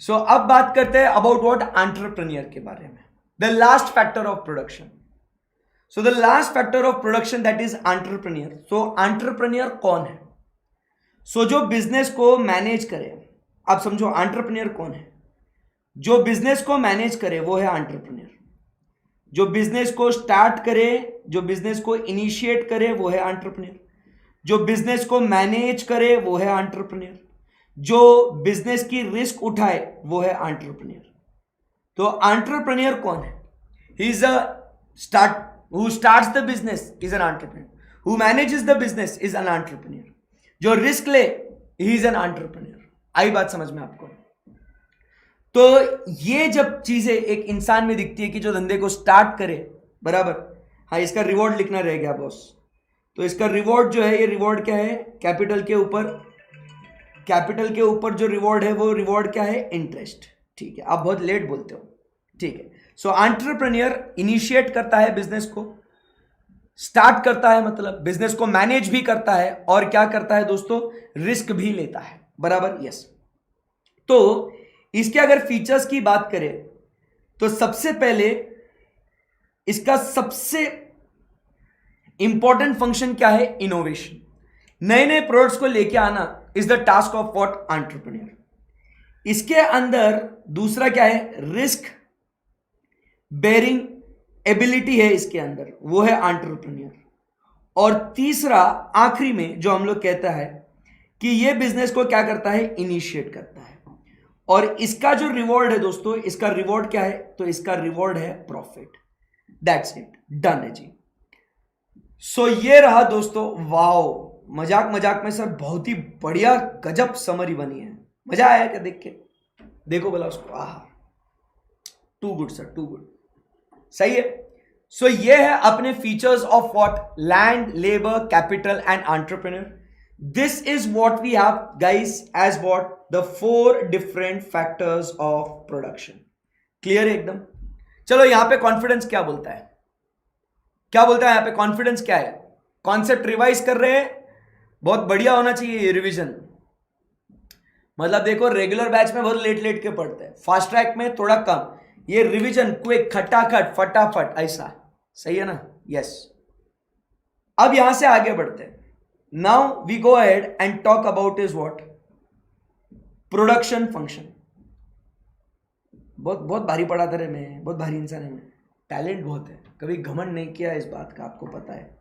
सो अब बात करते हैं अबाउट व्हाट? एंटरप्रेन्योर के बारे में। The last factor of production. So the last factor of production that is entrepreneur. So entrepreneur कौन है? सो जो बिजनेस को मैनेज करे, आप समझो एंटरप्रेन्योर कौन है? जो बिजनेस को मैनेज करे वो है एंटरप्रेन्योर। जो बिजनेस को स्टार्ट करे, जो बिजनेस को इनिशिएट करे वो है एंटरप्रेन्योर, जो बिजनेस को मैनेज करे वो है एंटरप्रेन्योर, जो बिजनेस की रिस्क उठाए वो है एंटरप्रेन्योर। तो एंटरप्रेन्योर कौन है? He is a start who starts the business is an entrepreneur, who manages the business is an entrepreneur, जो रिस्क ले ही इज एन एंटरप्रेन्योर। आई बात समझ में आपको? तो ये जब चीजें एक इंसान में दिखती है कि जो धंधे को स्टार्ट करे, बराबर, हाँ इसका रिवॉर्ड लिखना रह गया बॉस, तो इसका रिवॉर्ड जो है, ये रिवॉर्ड क्या है? कैपिटल के ऊपर, कैपिटल के ऊपर जो रिवॉर्ड है वो रिवॉर्ड क्या है? इंटरेस्ट। ठीक है, आप बहुत लेट बोलते हो, ठीक है। सो एंटरप्रेन्योर इनिशिएट करता है बिजनेस को, स्टार्ट करता है, मतलब बिजनेस को मैनेज भी करता है, और क्या करता है दोस्तों? रिस्क भी लेता है, बराबर, यस। तो इसके अगर फीचर्स की बात करें तो सबसे पहले इसका सबसे इंपॉर्टेंट फंक्शन क्या है? इनोवेशन। नए नए प्रोडक्ट्स को लेके आना is the task of what? Entrepreneur. इसके अंदर दूसरा क्या है? रिस्क बेरिंग एबिलिटी है इसके अंदर, वो है एंटरप्रेन्योर। और तीसरा आखिरी में जो हम लोग कहता है कि ये बिजनेस को क्या करता है? इनिशिएट करता है। और इसका जो रिवॉर्ड है दोस्तों, इसका रिवॉर्ड क्या है? तो इसका रिवॉर्ड है प्रॉफिट। दैट्स इट, डन है जी। सो ये रहा दोस्तों, वाओ, मजाक मजाक में सर बहुत ही बढ़िया गजब समरी बनी है। मजा आया क्या देख के? देखो बोला उसको, ah, too good sir, too good, सही है। सो ये है अपने features of what? Land, labour, capital and entrepreneur. This is what we have guys as what? The 4 different factors of production. Clear है एकदम? चलो यहां पे कॉन्फिडेंस क्या बोलता है? क्या बोलता है यहां पे? कॉन्फिडेंस क्या है? कॉन्सेप्ट रिवाइज कर रहे हैं, बहुत बढ़िया होना चाहिए ये रिवीजन। मतलब देखो, रेगुलर बैच में बहुत लेट लेट के पढ़ते हैं, फास्ट ट्रैक में थोड़ा कम, ये रिवीजन क्विक, खटाखट, फटाफट, ऐसा, सही है ना? यस। अब यहां से आगे बढ़ते हैं। Now we go ahead and talk about is what? Production function. बहुत बहुत भारी पढ़ाता रहे मैं, बहुत भारी इंसान है मैं, टैलेंट बहुत है, कभी घमंड नहीं किया इस बात का, आपको पता है।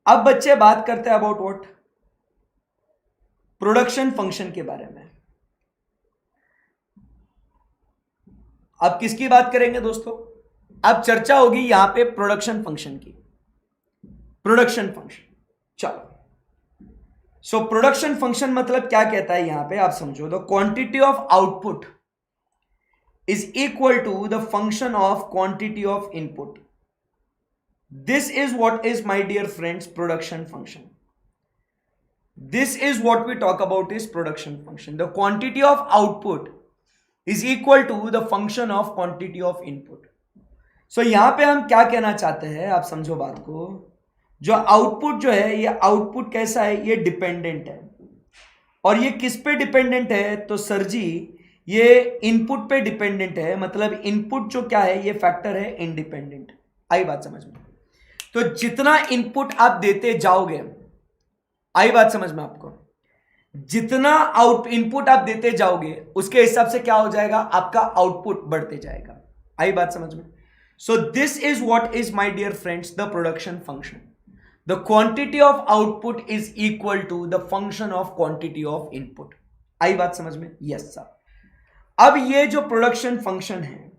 अब बच्चे बात करते हैं अबाउट व्हाट? प्रोडक्शन फंक्शन के बारे में। अब किसकी बात करेंगे दोस्तों? अब चर्चा होगी यहां पे प्रोडक्शन फंक्शन की। प्रोडक्शन फंक्शन, चलो। सो प्रोडक्शन फंक्शन मतलब क्या कहता है यहां पे, आप समझो। The quantity of output is equal to the function of quantity of input. This is what is, my dear friends, production function. This is what we talk about is production function. The quantity of output is equal to the function of quantity of input. So यहां पे हम क्या कहना चाहते हैं, आप समझो बात को। जो आउटपुट जो है, ये आउटपुट कैसा है? ये डिपेंडेंट है। और ये किस पे डिपेंडेंट है? तो सर जी ये इनपुट पे डिपेंडेंट है। मतलब इनपुट जो क्या है, ये फैक्टर है इंडिपेंडेंट। आई बात समझ में? तो जितना इनपुट आप देते जाओगे, आई बात समझ में आपको, जितना इनपुट आप देते जाओगे उसके हिसाब से क्या हो जाएगा? आपका आउटपुट बढ़ते जाएगा। आई बात समझ में? So this is what is, my dear friends, the production function. The quantity of output is equal to the function of quantity of input. आई बात समझ में? Yes sir. अब ये जो प्रोडक्शन फंक्शन है,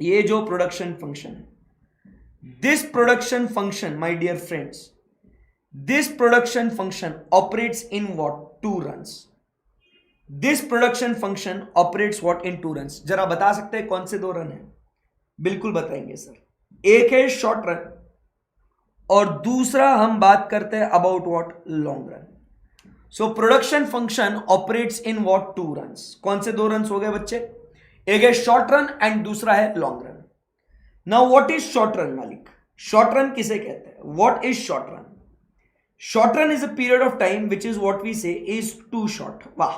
ये जो प्रोडक्शन फंक्शन है, this production function, my dear friends, this production function operates in what? 2 runs. This production function operates what? In 2 runs. जरा बता सकते हैं कौन से 2 रन है? बिल्कुल बताएंगे सर। एक है शॉर्ट रन और दूसरा हम बात करते हैं about what? Long run. So production function operates in what? 2 runs. कौन से 2 रन्स हो गए बच्चे? एक है शॉर्ट रन एंड दूसरा है long run. Now what is short run मालिक? शॉर्ट रन किसे कहते हैं? What is short run? Short run is a period of time which is what we say is too short. वाह,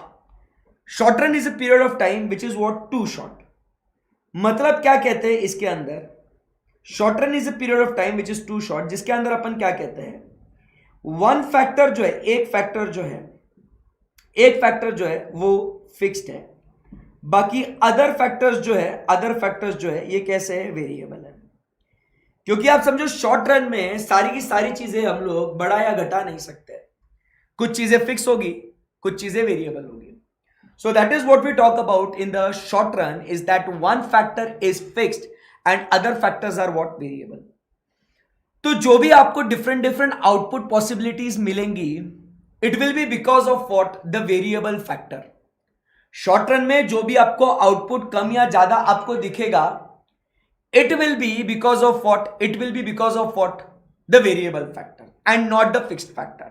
short run is a period of time which is what? Too short. मतलब क्या कहते हैं इसके अंदर? short run is a period of time which is too short, जिसके अंदर अपन क्या कहते हैं? वन फैक्टर जो है, एक फैक्टर जो है वो फिक्स्ड है, बाकी अदर फैक्टर्स जो है ये कैसे है, वेरिएबल है। क्योंकि आप समझो शॉर्ट रन में सारी की सारी चीजें हम लोग बढ़ा या घटा नहीं सकते, कुछ चीजें फिक्स होगी, कुछ चीजें वेरिएबल होगी। So that is what we talk about in the short run, is that one factor is fixed and other factors are what, variable. तो जो भी आपको डिफरेंट डिफरेंट आउटपुट पॉसिबिलिटीज मिलेंगी, it will be because of what, the variable factor. Short run में जो भी आपको आउटपुट कम या ज्यादा आपको दिखेगा, it will be because of what, it will be because of what, the variable factor and not the fixed factor.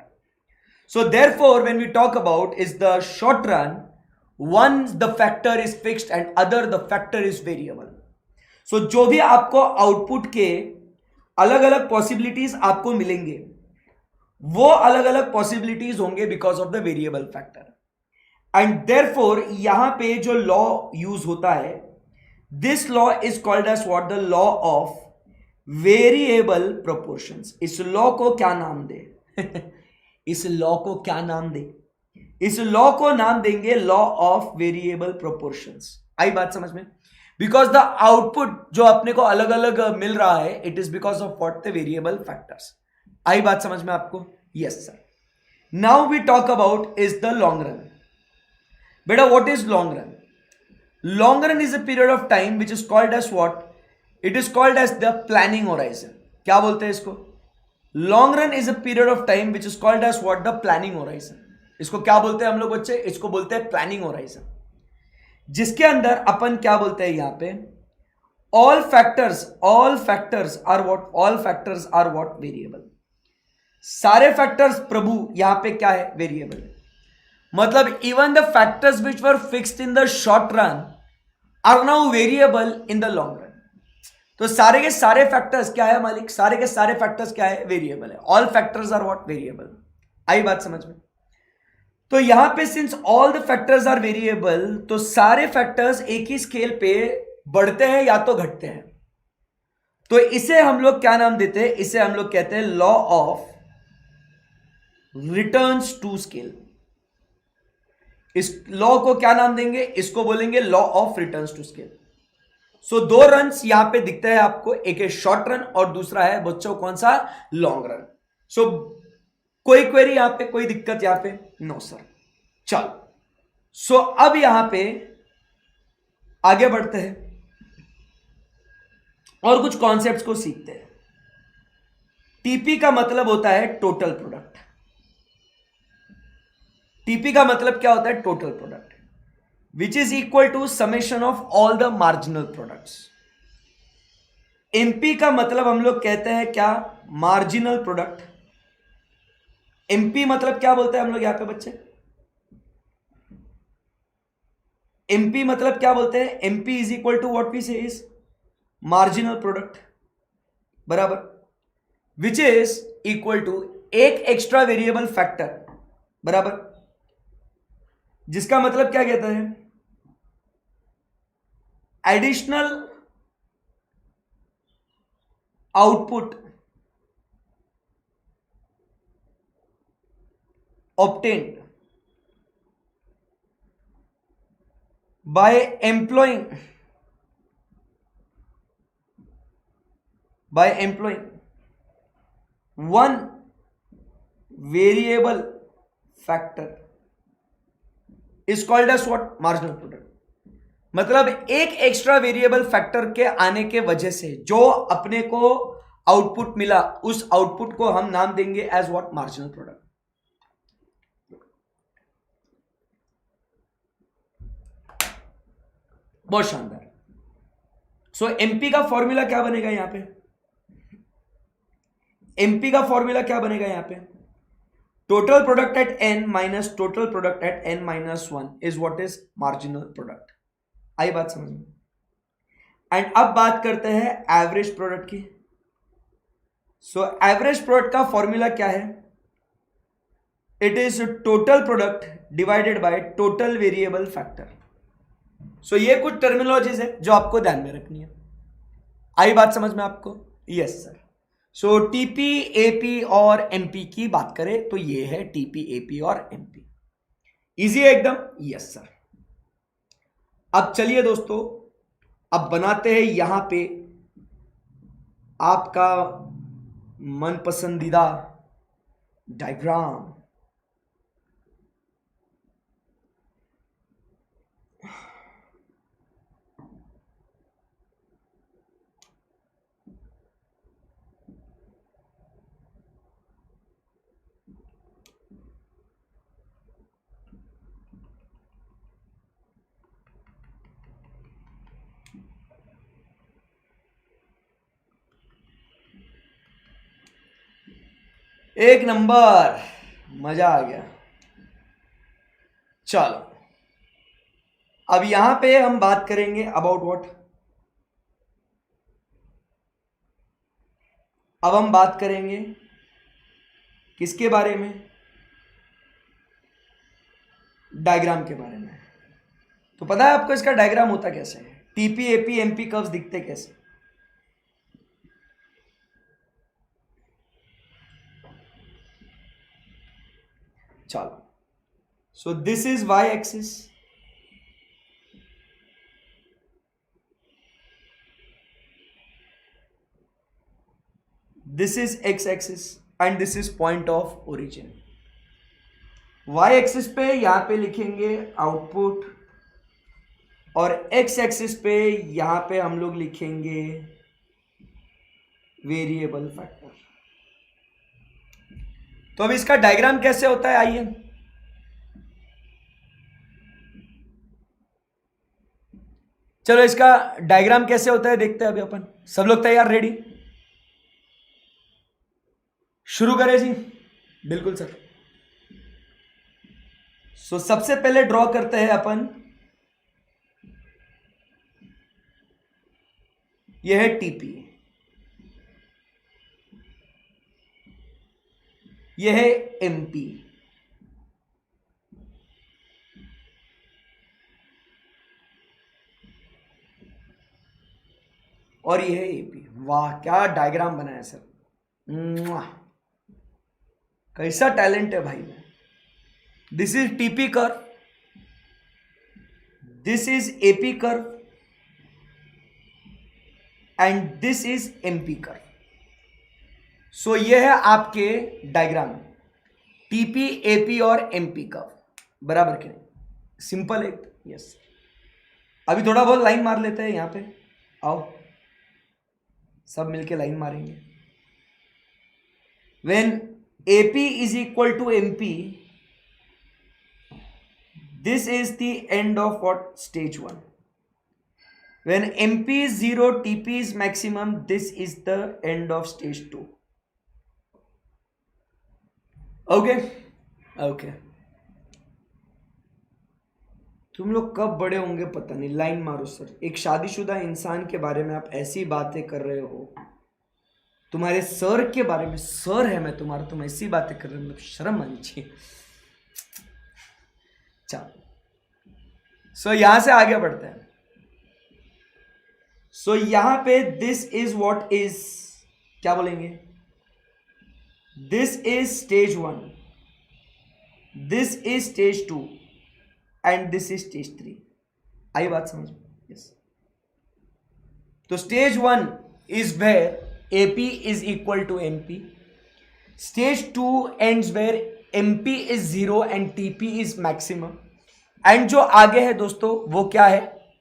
So therefore when we talk about is the short run, one the factor is fixed and other the factor is variable. So जो भी आपको आउटपुट के अलग अलग पॉसिबिलिटीज आपको मिलेंगे, वो अलग अलग पॉसिबिलिटीज होंगे because of the variable factor. And therefore यहां पे जो लॉ यूज होता है, this law is called as what, the law of variable proportions. इस लॉ को क्या नाम दे इस लॉ को क्या नाम दे, इस लॉ को नाम देंगे लॉ ऑफ वेरिएबल प्रोपोर्शंस। आई बात समझ में? बिकॉज द आउटपुट जो अपने को अलग अलग मिल रहा है, it is because of what, the variable factors. आई बात समझ में आपको? Yes sir. Now we talk about is the long run. बेटा what is long run? Long run is a period of time which is called as what? It is called as the planning horizon. क्या बोलते हैं इसको? Long run is a period of time which is called as what? The planning horizon. इसको क्या बोलते हैं हम लोग बच्चे? इसको बोलते हैं planning horizon, जिसके अंदर अपन क्या बोलते हैं यहाँ पे? all factors are what? All factors are what? Variable. सारे factors प्रभु यहाँ पे क्या है? Variable है। मतलब even the factors which were fixed in the short run are now variable in the long run. तो सारे के सारे फैक्टर्स क्या है मालिक? सारे के सारे फैक्टर्स क्या है? वेरिएबल है। All factors are what? Variable. आई बात समझ में? तो यहां पे since all the factors are variable, तो सारे फैक्टर्स एक ही स्केल पे बढ़ते हैं या तो घटते हैं। तो इसे हम लोग क्या नाम देते हैं? इसे हम लोग कहते हैं law of returns to scale. इस लॉ को क्या नाम देंगे? इसको बोलेंगे law of returns to scale. So दो रन्स यहां पे दिखते हैं आपको, एक है शॉर्ट रन और दूसरा है बच्चों कौन सा? Long run. सो कोई क्वेरी यहां पे, कोई दिक्कत यहां पे? No sir. चलो सो अब यहां पे आगे बढ़ते हैं और कुछ कॉन्सेप्ट्स को सीखते हैं। टीपी का मतलब होता है टोटल प्रोडक्ट। टीपी का मतलब क्या होता है? Total product, which is equal to summation of all the marginal products. MP का मतलब हम लोग कहते हैं क्या? Marginal product. एमपी मतलब क्या बोलते हैं हम लोग यहां पे बच्चे? एमपी मतलब क्या बोलते हैं? MP is equal to what we say is marginal product, बराबर, विच इज इक्वल टू एक एक्स्ट्रा वेरिएबल फैक्टर, बराबर, जिसका मतलब क्या कहता है? Additional output obtained by employing one variable factor is called as what? marginal product। मतलब एक एक्स्ट्रा वेरिएबल फैक्टर के आने के वजह से जो अपने को आउटपुट मिला, उस आउटपुट को हम नाम देंगे एज व्हाट? Marginal product. बहुत शानदार। सो एमपी का फॉर्मूला क्या बनेगा यहां पे? एमपी का फॉर्मूला क्या बनेगा यहां पे? Total product at N minus total product at N minus one is what is marginal product. आई बात समझ में? एंड अब बात करते हैं एवरेज प्रोडक्ट की। सो एवरेज प्रोडक्ट का फॉर्मूला क्या है? It is total product divided by total variable factor. So ये कुछ टर्मिनोलॉजीज है जो आपको ध्यान में रखनी है। आई बात समझ में आपको? Yes sir. So TP, AP और एमपी की बात करें तो ये है टीपी, एपी और एमपी। इजी है एकदम? Yes sir. अब चलिए दोस्तों, अब बनाते हैं यहां पे आपका मन पसंदीदा डायग्राम। एक नंबर, मजा आ गया। चलो, अब यहां पे हम बात करेंगे अबाउट व्हाट। अब हम बात करेंगे किसके बारे में? डायग्राम के बारे में। तो पता है आपको इसका डायग्राम होता कैसे है? टीपी एपी एमपी कर्व्स दिखते कैसे? चलो, so this is Y axis, this is x axis and this is point of origin. y axis पे यहां पे लिखेंगे आउटपुट, और x एक्सिस पे यहां पे हम लोग लिखेंगे वेरिएबल फैक्टर। तो अब इसका डायग्राम कैसे होता है, आइए। चलो, इसका डायग्राम कैसे होता है देखते हैं अभी अपन। सब लोग तैयार, रेडी? शुरू करें जी? बिल्कुल सर। सो सबसे पहले ड्रॉ करते हैं अपन, यह है टीपी, यह है एमपी, और यह है एपी। वाह, क्या डायग्राम बनाया सर, कैसा टैलेंट है भाई में। This is TP curve, this is AP curve, and this is MP curve. So ये है आपके डायग्राम, टीपी एपी और एमपी कर्व, बराबर के नहीं? सिंपल है, यस। अभी थोड़ा बहुत लाइन मार लेते हैं यहां पे, आओ सब मिलके लाइन मारेंगे। When AP is equal to MP, this is the end of what? Stage 1. When MP is 0, TP is maximum, this is the end of stage 2. Okay? Okay. तुम लोग कब बड़े होंगे पता नहीं, लाइन मारो सर। एक शादीशुदा इंसान के बारे में आप ऐसी बातें कर रहे हो, तुम्हारे सर के बारे में, सर है मैं तुम्हारा, तुम ऐसी बातें कर रहे हो, मतलब शर्म आनी चाहिए। चलो, सो यहां से आगे बढ़ते हैं। सो यहां पे दिस इज व्हाट इज, क्या बोलेंगे? This is stage 1, this is stage 2, and this is stage 3। आई बात समझ में? यस। तो stage 1 is where AP is equal to MP, stage 2 ends where MP is 0 and TP is maximum, and जो आगे है दोस्तों वो क्या है?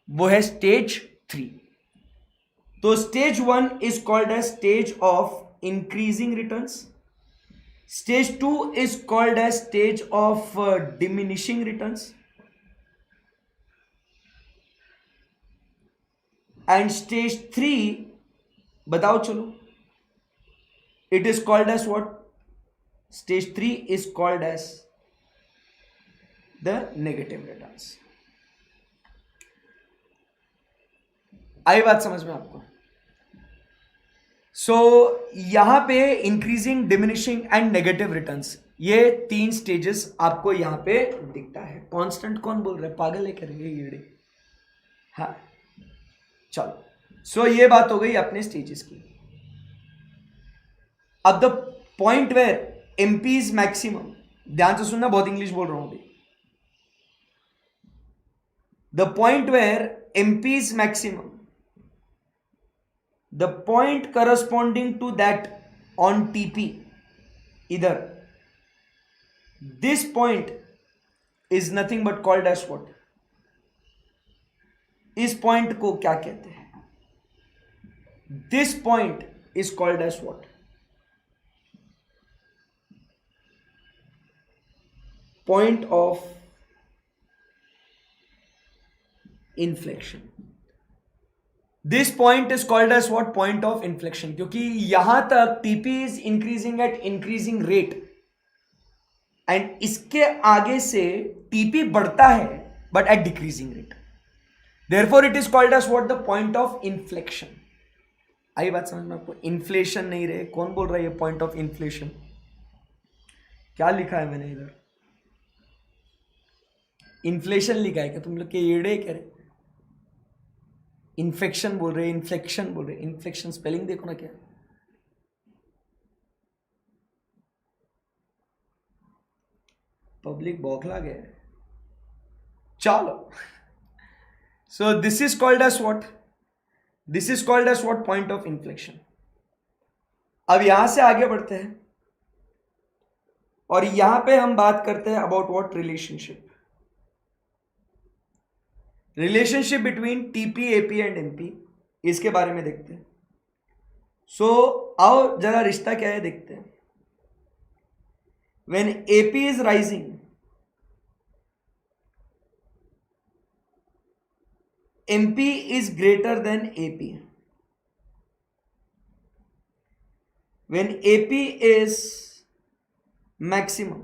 वो है स्टेज 3। तो stage 1 is called as stage of increasing returns, stage 2 is called as stage of diminishing returns, and stage 3, बताओ चलो, it is called as what? Stage 3 is called as the negative returns। आई बात समझ में आपको? सो यहां पे increasing, diminishing and negative returns, ये 3 स्टेजेस आपको यहां पे दिखता है। कांस्टेंट कौन बोल रहा है, पागल है क्या ये? हाँ, चलो। सो ये बात हो गई अपने स्टेजेस की। अब the point where MP is maximum, ध्यान से सुनना, बहुत इंग्लिश बोल रहा हूं अभी। the point where MP is maximum, the point corresponding to that on TP, either this point is nothing but called as what? इस पॉइंट को क्या कहते हैं? This point is called as what? Point of inflection. This point is called as what? Point of inflection. क्योंकि यहां तक TP is increasing at increasing rate and इसके आगे से TP बढ़ता है but at decreasing rate. Therefore it is called as what? The point of inflection. आई बात समझ में आपको? इन्फ्लेशन नहीं रहे, कौन बोल रहा है ये पॉइंट ऑफ इन्फ्लेशन? क्या लिखा है मैंने इधर? इन्फ्लेशन लिखा है क्या? तुम लोग के एड़े कह रहे? इन्फेक्शन बोल रहे, इन्फ्लेक्शन बोल रहे. इन्फ्लेक्शन स्पेलिंग देखो ना क्या. पब्लिक बौखला गया है. चलो, so this is called as what? This is called as what? Point of inflection. अब यहां से आगे बढ़ते हैं और यहां पे हम बात करते हैं about what? Relationship. Relationship between TP, AP and MP, इसके बारे में देखते हैं. सो आओ जरा रिश्ता क्या है देखते हैं. When AP is rising, MP is greater than AP. When AP is maximum,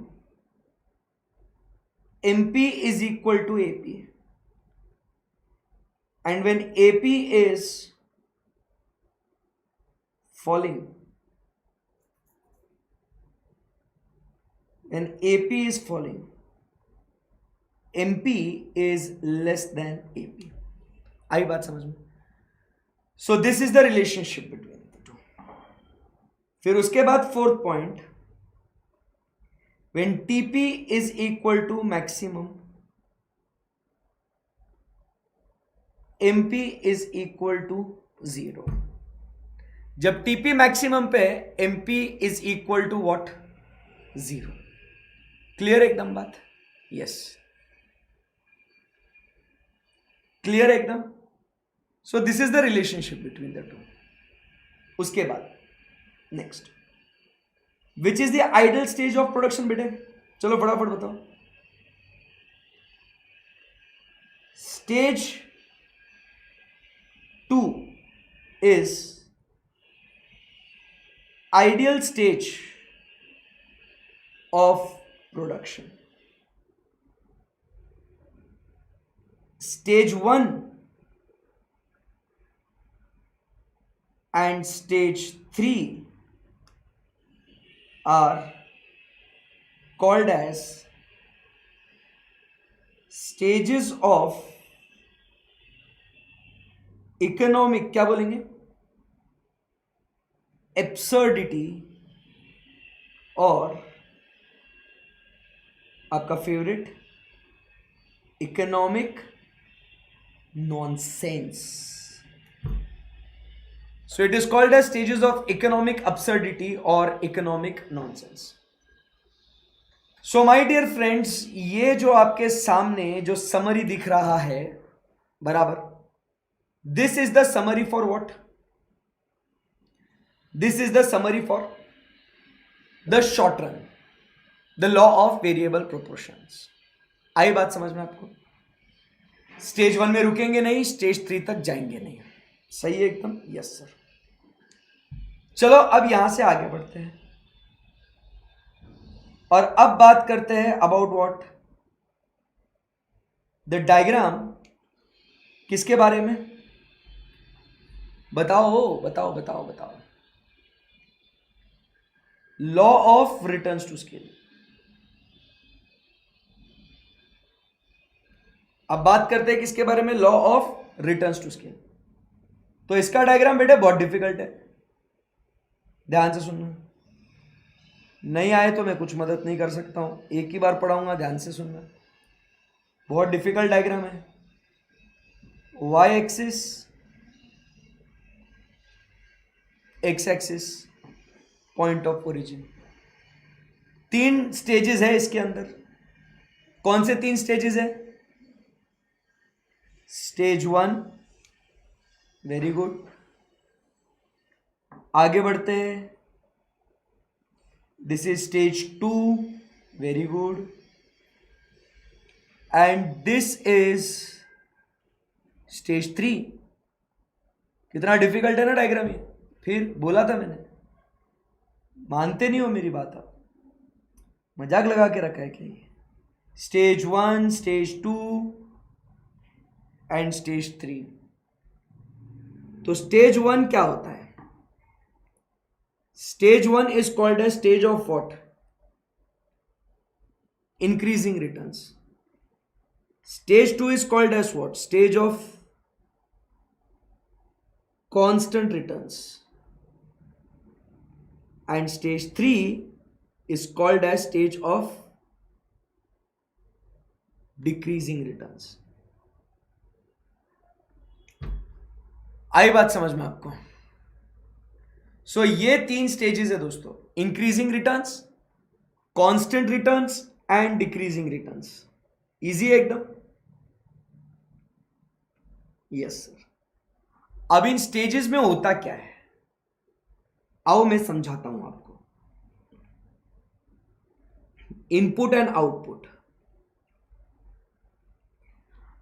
MP is equal to AP. And when AP is falling, when AP is falling, MP is less than AP. आई बात समझ में? So this is the relationship between the two. फिर उसके बाद fourth point, when TP is equal to maximum, MP is equal to 0. जब टीपी मैक्सिमम पे, MP is equal to what? 0. Clear एकदम बात? यस, क्लियर एकदम. So this is the relationship between the two. उसके बाद next, which is the ideal stage of production बेटे? चलो फटाफट बताओ. Stage 2 is ideal stage of production. Stage 1 and stage 3 are called as stages of economic, क्या बोलेंगे? Absurdity, और आपका favourite economic nonsense. So it is called as stages of economic absurdity or economic nonsense. So my dear friends, ये जो आपके सामने जो समरी दिख रहा है बराबर, this is the summary for what? This is the summary for the short run, the law of variable proportions. आई बात समझ में आपको? स्टेज 1 में रुकेंगे नहीं, स्टेज 3 तक जाएंगे नहीं. सही है एकदम? Yes sir. चलो अब यहां से आगे बढ़ते हैं और अब बात करते हैं अबाउट व्हाट? The diagram. किसके बारे में? बताओ बताओ बताओ बताओ. Law of returns to scale. अब बात करते हैं किसके बारे में? Law of returns to scale. तो इसका डायग्राम बेटे बहुत डिफिकल्ट है, ध्यान से सुनना. नहीं आए तो मैं कुछ मदद नहीं कर सकता हूं, एक ही बार पढ़ाऊंगा, ध्यान से सुनना. बहुत डिफिकल्ट डायग्राम है. Y axis, X axis, point of origin. 3 stages है इसके अंदर। कौन से 3 स्टेजेस है? Stage 1, very good. आगे बढ़ते हैं। This is stage 2, very good. And this is stage 3। कितना डिफिकल्ट है ना डायग्राम ये। फिर बोला था मैंने, मानते नहीं हो मेरी बात आप, मजाक लगा के रखा है क्या ये? Stage 1, stage 2 and stage 3। तो स्टेज 1 क्या होता है? Stage 1 is called a stage of what? Increasing returns. Stage 2 is called as what? Stage of constant returns. And stage 3 is called as stage of decreasing returns. आई बात समझ में आपको? सो ये 3 स्टेजेस है दोस्तों, increasing returns, constant returns and decreasing returns. Easy है एकदम? Yes sir. अब इन स्टेजेस में होता क्या है, आओ मैं समझाता हूं आपको। Input and output.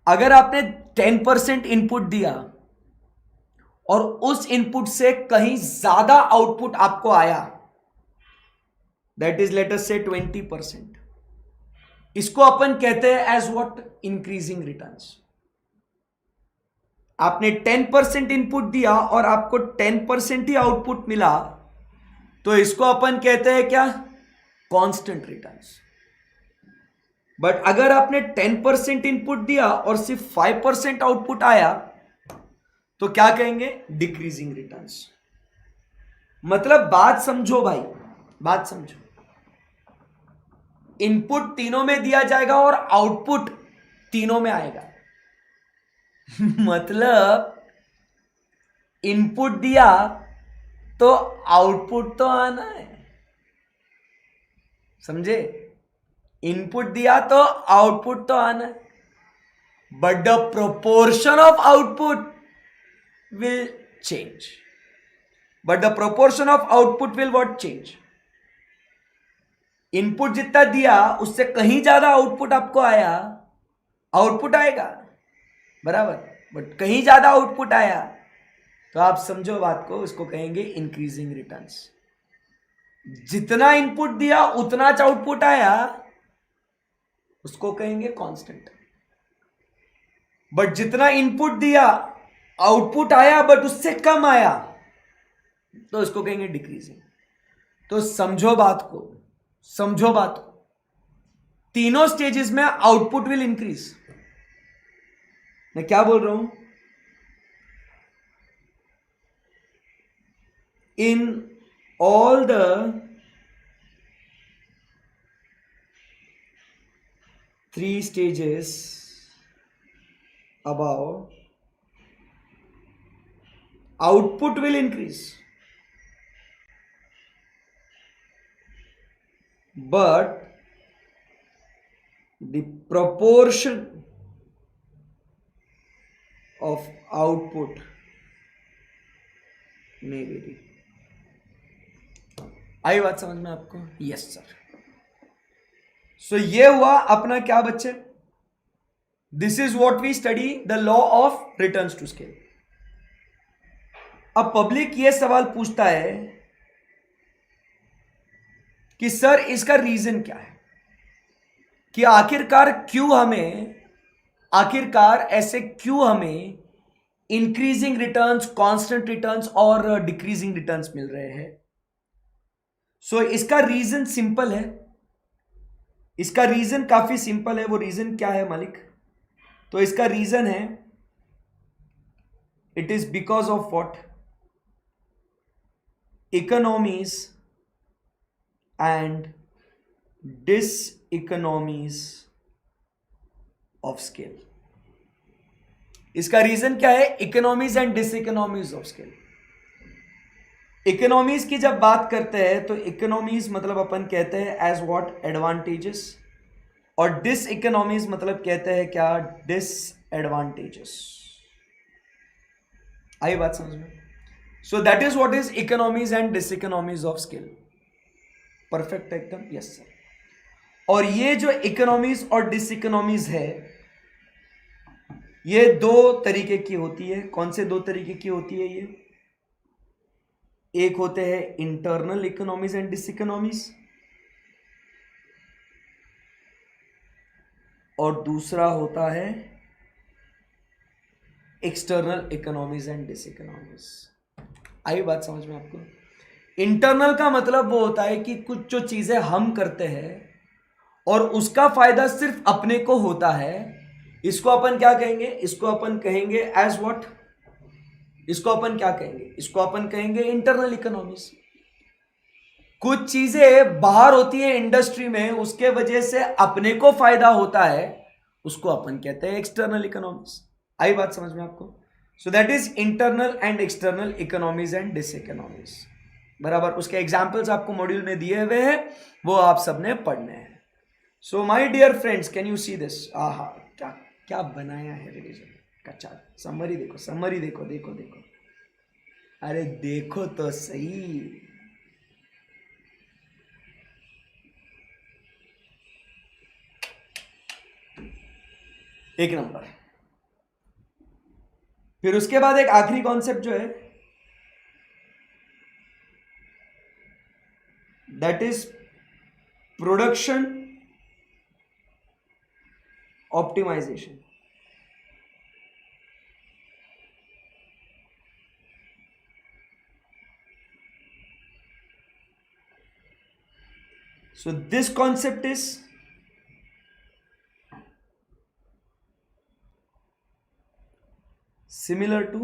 अगर आपने 10% इनपुट दिया और उस इनपुट से कहीं ज्यादा आउटपुट आपको आया, दैट इज लेट अस से 20%, इसको अपन कहते हैं एज व्हाट? Increasing returns. आपने 10% इनपुट दिया और आपको 10% ही आउटपुट मिला, तो इसको अपन कहते हैं क्या? Constant returns. बट अगर आपने 10% इनपुट दिया और सिर्फ 5% आउटपुट आया, तो क्या कहेंगे? Decreasing returns. मतलब बात समझो भाई, बात समझो। इनपुट तीनों में दिया जाएगा और आउटपुट तीनों में आएगा। मतलब इनपुट दिया तो आउटपुट तो आना है, समझे? इनपुट दिया तो आउटपुट तो आना है, but the proportion of output will change. But the proportion of output will what? Change. Input जितना दिया उससे कहीं ज्यादा आउटपुट आपको आया, आउटपुट आएगा बराबर, बट कहीं ज्यादा आउटपुट आया तो आप समझो बात को, उसको कहेंगे इंक्रीजिंग रिटर्न्स। जितना इनपुट दिया उतना आउटपुट आया, उसको कहेंगे कांस्टेंट। बट जितना इनपुट दिया आउटपुट आया बट उससे कम आया, तो उसको कहेंगे डिक्रीजिंग। तो समझो बात को, समझो बात को। तीनों स्टेजेस में आउटपुट विल इंक्रीज। मैं क्या बोल रहा हूं? In all the three stages above, output will increase, but the proportion of output may vary. आई बात समझ में आपको? Yes sir. सो ये हुआ अपना क्या बच्चे? This is what we study, the law of returns to scale. अब पब्लिक ये सवाल पूछता है कि सर इसका रीजन क्या है, कि आखिरकार ऐसे क्यों हमें इंक्रीजिंग रिटर्न्स, कांस्टेंट रिटर्न्स और डिक्रीजिंग रिटर्न्स मिल रहे हैं? सो इसका रीजन सिंपल है, इसका रीजन काफी सिंपल है। वो रीजन क्या है मालिक? तो इसका रीजन है, it is because of what? Economies and diseconomies of scale. इसका रीजन क्या है? Economies and diseconomies of scale. Economies की जब बात करते हैं तो इकोनॉमीज मतलब अपन कहते हैं एज व्हाट? एडवांटेजेस। और डिसइकोनॉमीज मतलब कहते हैं क्या? डिसएडवांटेजेस। आई बात समझ में? So that is what is economies and diseconomies of scale. Perfect एकदम? Yes sir. और ये जो इकोनॉमीज और डिसइकोनॉमीज है, ये दो तरीके की होती है। कौन से दो तरीके की होती है ये? एक होते हैं इंटरनल इकोनॉमीज एंड डिसइकोनॉमीज, और दूसरा होता है एक्सटर्नल इकोनॉमीज एंड डिसइकोनॉमीज। आई बात समझ में आपको? इंटरनल का मतलब वो होता है कि कुछ जो चीजें हम करते हैं और उसका फायदा सिर्फ अपने को होता है, इसको अपन क्या कहेंगे? इसको अपन कहेंगे एज व्हाट? इसको अपन क्या कहेंगे? इसको अपन कहेंगे इंटरनल इकोनॉमीज। कुछ चीजें बाहर होती है इंडस्ट्री में, उसके वजह से अपने को फायदा होता है, उसको अपन कहते हैं एक्सटर्नल इकोनॉमीज। आई बात समझ में आपको? So that is internal and external economies and diseconomies. बराबर। उसके एग्जाम्पल्स आपको मॉड्यूल में दिए हुए हैं, वो आप सबने पढ़ने हैं। So my dear friends, can you see this? आहा, क्या क्या बनाया है रिवीजन का चार्ट। समरी देखो, समरी देखो, देखो देखो, अरे देखो तो सही। एक नंबर। फिर उसके बाद एक आखिरी कॉन्सेप्ट जो है, that is production optimisation. So this concept is similar to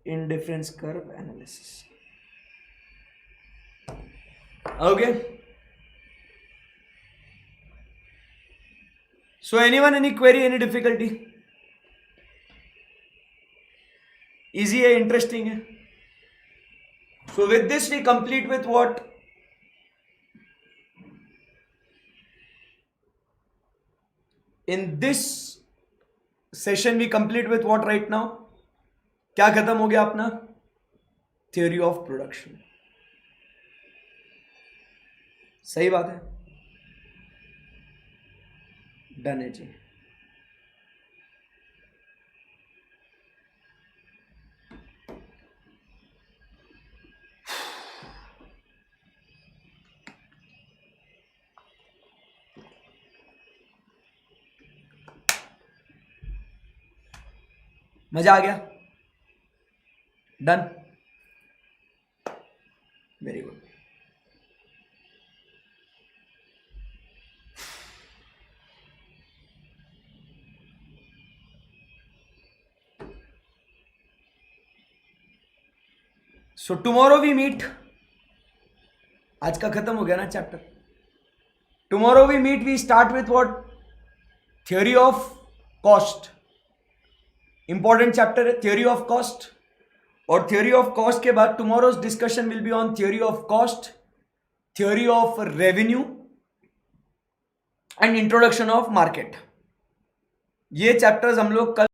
indifference curve analysis. Okay. So anyone, any query, any difficulty? Easy है, interesting है. So with this we complete with what? In this session we complete with what right now? क्या खत्म हो गया अपना? Theory of production. सही बात है, डन है जी। मजा आ गया? Done, very good. So tomorrow we meet. आज का खत्म हो गया ना chapter. Tomorrow we meet, we start with what? Theory of cost. Important chapter है थ्योरी ऑफ कॉस्ट। और थ्योरी ऑफ कॉस्ट के बाद tomorrow's discussion will be on theory of cost, theory of revenue and introduction of market. ये चैप्टर्स हम लोग कल